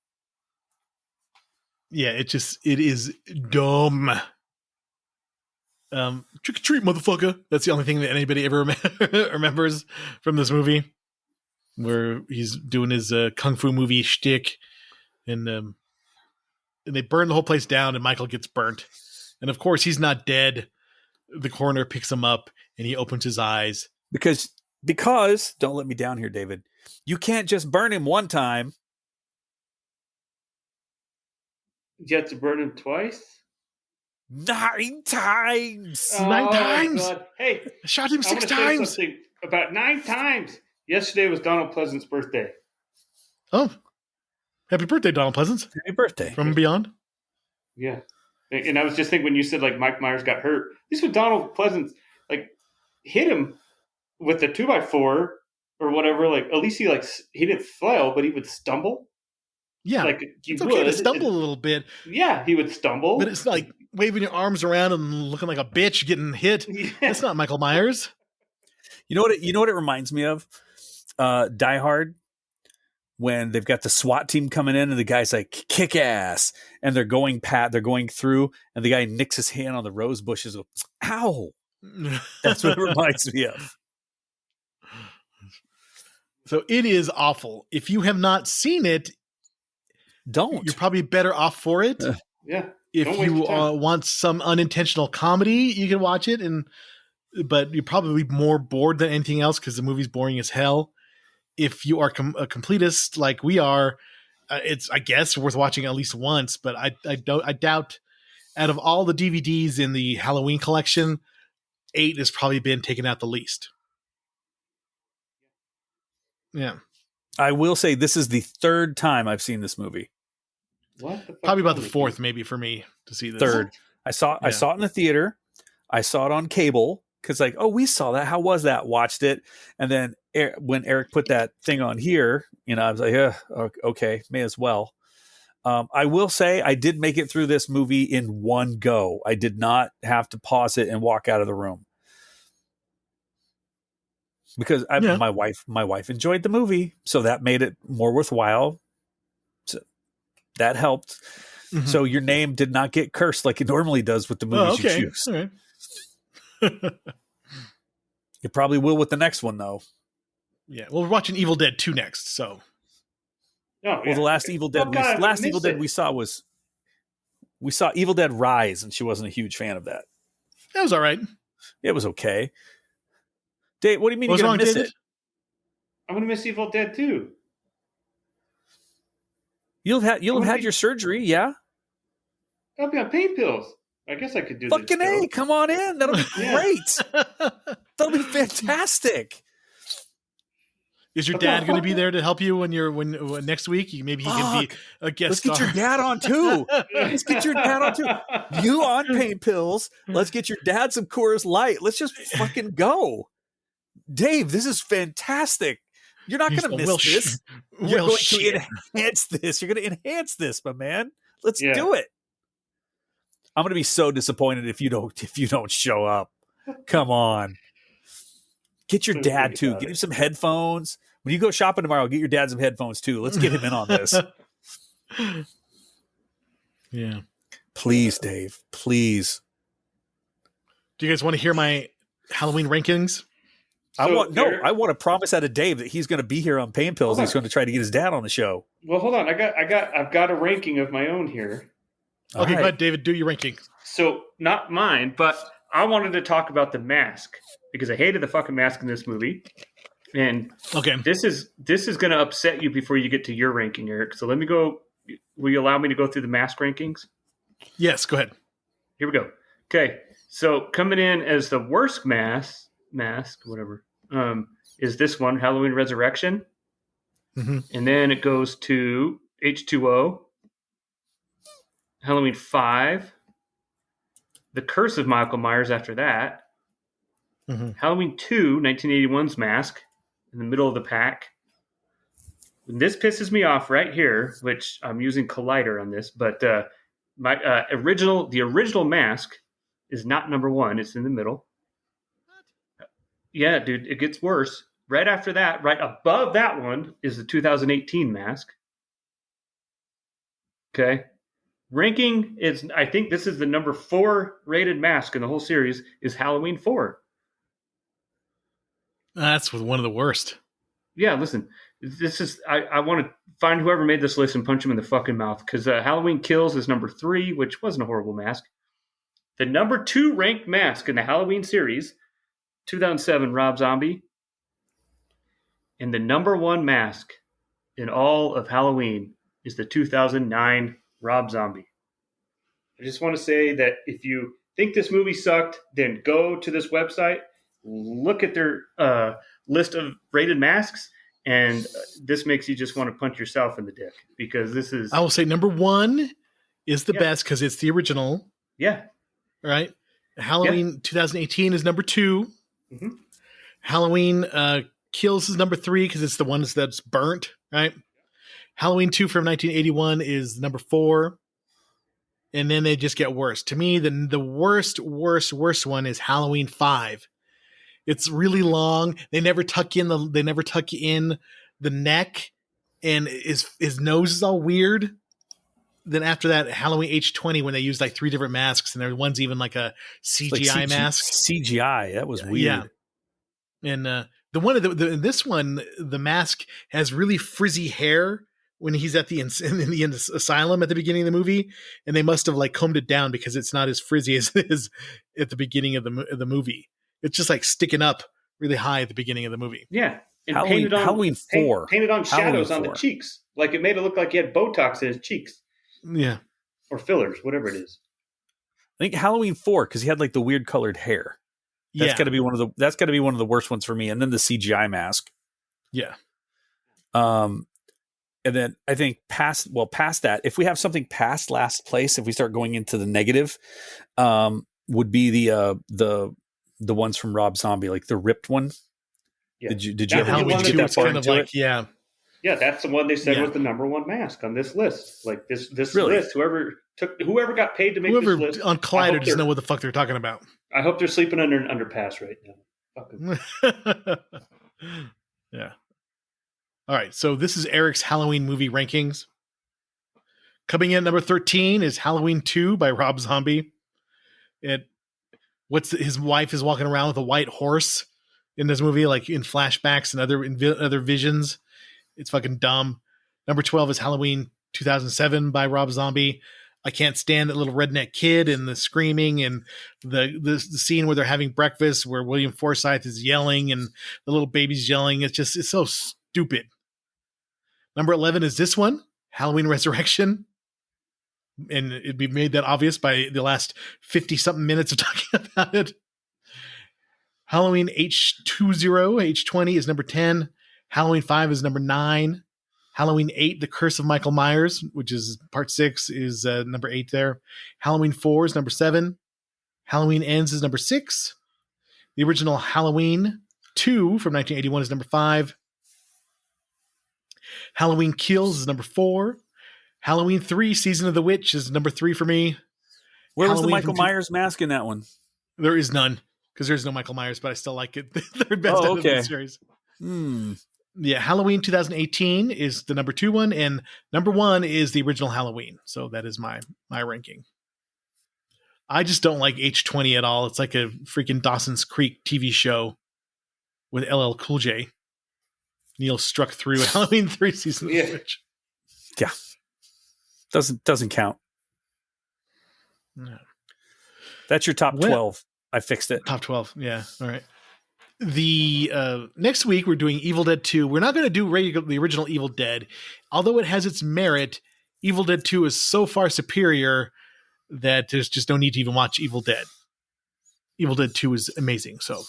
Yeah, it is dumb. Trick or treat, motherfucker. That's the only thing that anybody ever remembers from this movie, where he's doing his kung fu movie shtick, and they burn the whole place down, and Michael gets burnt, and of course he's not dead. The coroner picks him up, and he opens his eyes because don't let me down here, David. You can't just burn him one time. You have to burn him twice? 9 times. Oh, 9 times. God. Hey, I shot him I 6 want to times. say something about 9 times. Yesterday was Donald Pleasant's birthday. Oh, happy birthday, Donald Pleasance. Happy birthday. From beyond. Yeah. And I was just thinking when you said like Mike Myers got hurt, this was Donald Pleasant like hit him with the 2x4 or whatever. Like at least he didn't flail, but he would stumble. Yeah, like it's okay to stumble a little bit. Yeah, he would stumble, but it's like waving your arms around and looking like a bitch getting hit. Yeah. That's not Michael Myers. You know what it reminds me of? Die Hard. When they've got the SWAT team coming in and the guy's like kick ass and they're going through and the guy nicks his hand on the rose bushes. Ow. That's what it reminds me of. So it is awful. If you have not seen it, don't. You're probably better off for it. Yeah. If you want some unintentional comedy, you can watch it, but you're probably more bored than anything else because the movie's boring as hell. If you are a completist like we are, it's, I guess, worth watching at least once. But I doubt out of all the DVDs in the Halloween collection, 8 has probably been taken out the least. Yeah. I will say this is the 3rd time I've seen this movie. What? Probably about the 4th, maybe for me to see this. 3rd. I saw it in the theater. I saw it on cable because like, oh, we saw that. How was that? Watched it. And then when Eric put that thing on here, I was like, yeah, okay, may as well. I will say I did make it through this movie in one go. I did not have to pause it and walk out of the room. Because my wife enjoyed the movie, so that made it more worthwhile. So that helped. Mm-hmm. So your name did not get cursed like it normally does with the movies you choose. Okay. It probably will with the next one, though. Yeah, well, we're watching Evil Dead 2 next, so. Well, the last Evil Dead we saw Evil Dead Rise, and she wasn't a huge fan of that. That was all right. It was okay. Dave, what do you mean What's you're wrong, going to miss David? it? I'm gonna miss Evil Dead 2. You'll have gonna had be- your surgery, yeah? I'll be on pain pills. I guess I could do Fucking this. A, come on in. That'll be Yeah. great. That'll be fantastic. Is your What the dad going to fuck? be there to help you when next week? Maybe he can be Fuck. a guest Let's get star. your dad on too. Let's get your dad on too. You on pain pills. Let's get your dad some Coors Light. Let's just fucking go. Dave, this is fantastic. You're not going to miss this. You're going to enhance this. You're going to enhance this, my man. Let's do it. I'm going to be so disappointed if you don't show up. Come on. Get your dad too. Get him some headphones. When you go shopping tomorrow, get your dad some headphones too. Let's get him in on this. Yeah. Please, Dave. Please. Do you guys want to hear my Halloween rankings? I want to promise out of Dave that he's going to be here on pain pills. He's going to try to get his dad on the show. Well, hold on. I've got a ranking of my own here. Okay, go ahead, David. Do your ranking. So not mine, but I wanted to talk about the mask because I hated the fucking mask in this movie. And this is going to upset you before you get to your ranking, Eric. So let me go. Will you allow me to go through the mask rankings? Yes, go ahead. Here we go. Okay, so coming in as the worst mask, whatever, is this one, Halloween Resurrection. Mm-hmm. And then it goes to H2O, Halloween 5, The Curse of Michael Myers after that, Halloween 2, 1981's Mask, in the middle of the pack. And this pisses me off right here, which I'm using Collider on this, but the original Mask is not number 1. It's in the middle. Yeah, dude, it gets worse. Right after that, right above that one, is the 2018 Mask. Okay. Ranking is, I think this is the number 4 rated mask in the whole series, is Halloween 4. That's one of the worst. Yeah, listen, this is, I want to find whoever made this list and punch him in the fucking mouth, because Halloween Kills is number 3, which wasn't a horrible mask. The number 2 ranked mask in the Halloween series, 2007 Rob Zombie. And the number 1 mask in all of Halloween is the 2009 Rob Zombie. I just want to say that if you think this movie sucked, then go to this website, look at their list of rated masks, and this makes you just want to punch yourself in the dick, because this is... I will say number 1 is the best because it's the original. Yeah. Right? Halloween 2018 is number 2. Mm-hmm. Halloween Kills is number 3 because it's the one that's burnt, right? Halloween 2 from 1981 is number 4. And then they just get worse. To me, the worst one is Halloween 5. It's really long. They never tuck in the neck, and his nose is all weird. Then after that, Halloween H20, when they use like 3 different masks, and there's one's even like a CGI mask. CGI, that was weird. Yeah. And the one in this one, the mask has really frizzy hair when he's at in the asylum at the beginning of the movie, and they must have like combed it down because it's not as frizzy as it is at the beginning of the movie. It's just like sticking up really high at the beginning of the movie. Yeah. And Halloween 4. Painted on shadows on the cheeks. Like it made it look like he had Botox in his cheeks. Yeah. Or fillers, whatever it is. I think Halloween 4, because he had like the weird colored hair. That's got to be one of the worst ones for me. And then the CGI mask. Yeah. And then I think past that, if we have something past last place, if we start going into the negative, would be the ones from Rob Zombie, like the ripped one. Yeah. Did you ever get that far into it? Yeah. Yeah, that's the one they said was the number 1 mask on this list. Like this really? list, whoever got paid to make this list on Collider doesn't know what the fuck they're talking about. I hope they're sleeping under an underpass right now. Yeah. All right, so this is Eric's Halloween movie rankings. Coming in at number 13 is Halloween 2 by Rob Zombie. His wife is walking around with a white horse in this movie, like in flashbacks and other visions. It's fucking dumb. Number 12 is Halloween 2007 by Rob Zombie. I can't stand that little redneck kid and the screaming and the scene where they're having breakfast where William Forsythe is yelling and the little baby's yelling. It's so stupid. Number 11 is this one, Halloween Resurrection. And it'd be made that obvious by the last 50 something minutes of talking about it. Halloween H20 is number 10. Halloween 5 is number 9. Halloween 8, The Curse of Michael Myers, which is part 6, is number 8 there. Halloween 4 is number 7. Halloween Ends is number 6. The original Halloween 2 from 1981 is number 5. Halloween Kills is number 4. Halloween 3, Season of the Witch is number 3 for me. Where was the Halloween Michael Myers mask in that one? There is none, because there's no Michael Myers, but I still like it. The third best out of the series. Yeah, Halloween 2018 is the number 2 one, and number 1 is the original Halloween. So that is my ranking. I just don't like H20 at all. It's like a freaking Dawson's Creek TV show with LL Cool J. Neil struck through Halloween 3 Season of the Witch. Yeah. Doesn't count. No. That's your top 12. I fixed it. Top 12. Yeah. All right. The next week we're doing Evil Dead 2. We're not going to do the original Evil Dead, although it has its merit. Evil Dead 2 is so far superior that there's just no need to even watch Evil Dead. Evil Dead 2 is amazing. So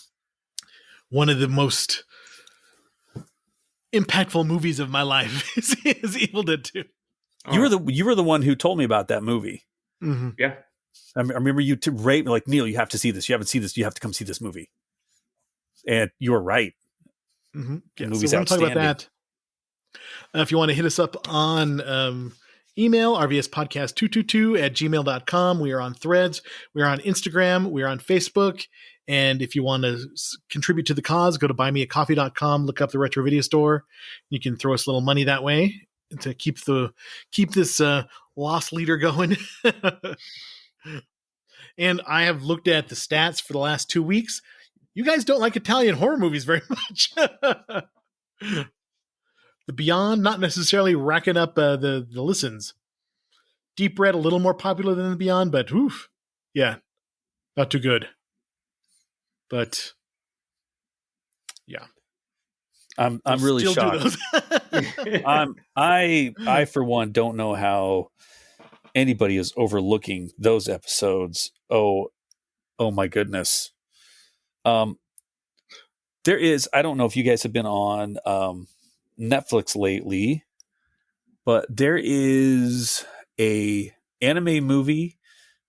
one of the most impactful movies of my life is Evil Dead 2. You were the one who told me about that movie. Mm-hmm. Yeah. I remember you to rate me like, Neil, you have to see this. You haven't seen this. You have to come see this movie. And you were right. Mm-hmm. Yeah, movie's so we're going to talk about that. If you want to hit us up on email, rvspodcast222@gmail.com. We are on Threads. We are on Instagram. We are on Facebook. And if you want to contribute to the cause, go to buymeacoffee.com, look up the Retro Video Store. You can throw us a little money that way to keep this lost leader going. And I have looked at the stats for the last 2 weeks. You guys don't like Italian horror movies very much. The Beyond, not necessarily racking up the listens. Deep Red, a little more popular than the Beyond, but oof, yeah, not too good. But yeah, I'm really shocked. I for one don't know how anybody is overlooking those episodes. Oh my goodness. There is, I don't know if you guys have been on Netflix lately, but there is a anime movie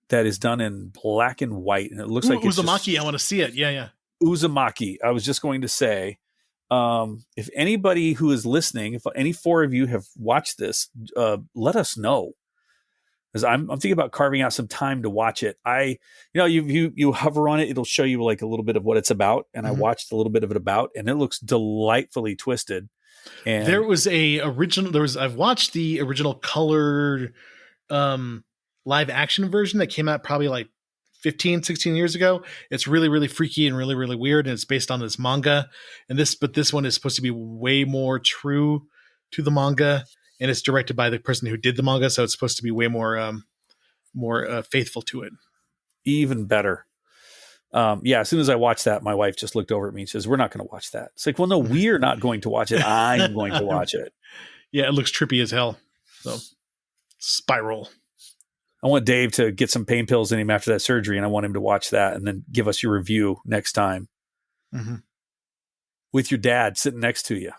that is done in black and white, and it looks like Uzumaki. I want to see it. Yeah. Uzumaki. I was just going to say, if anybody who is listening, if any 4 of you have watched this, let us know. Because I'm thinking about carving out some time to watch it. You hover on it, it'll show you like a little bit of what it's about, and I watched a little bit of it about, and it looks delightfully twisted. And there was I've watched the original colored live action version that came out probably like 15, 16 years ago. It's really, really freaky and really, really weird, and it's based on this manga. But this one is supposed to be way more true to the manga. And it's directed by the person who did the manga, so it's supposed to be way more faithful to it. Even better. As soon as I watched that, my wife just looked over at me and says, "We're not going to watch that." It's like, well, no, we're not going to watch it. I'm going to watch it. Yeah, it looks trippy as hell. So, Spiral. I want Dave to get some pain pills in him after that surgery, and I want him to watch that and then give us your review next time. Mm-hmm. With your dad sitting next to you.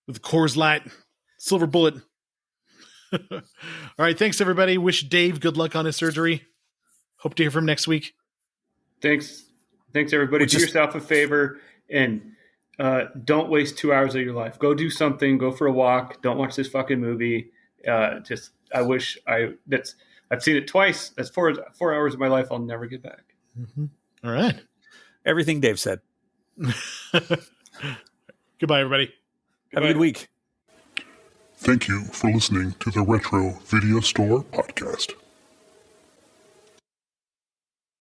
With the Coors Light. Silver bullet. All right. Thanks, everybody. Wish Dave good luck on his surgery. Hope to hear from him next week. Thanks, everybody. Do yourself a favor and don't waste 2 hours of your life. Go do something. Go for a walk. Don't watch this fucking movie. I've seen it twice. That's 4 hours of my life I'll never get back. Mm-hmm. All right. Everything Dave said. Goodbye, everybody. Have a good week. Thank you for listening to the Retro Video Store Podcast.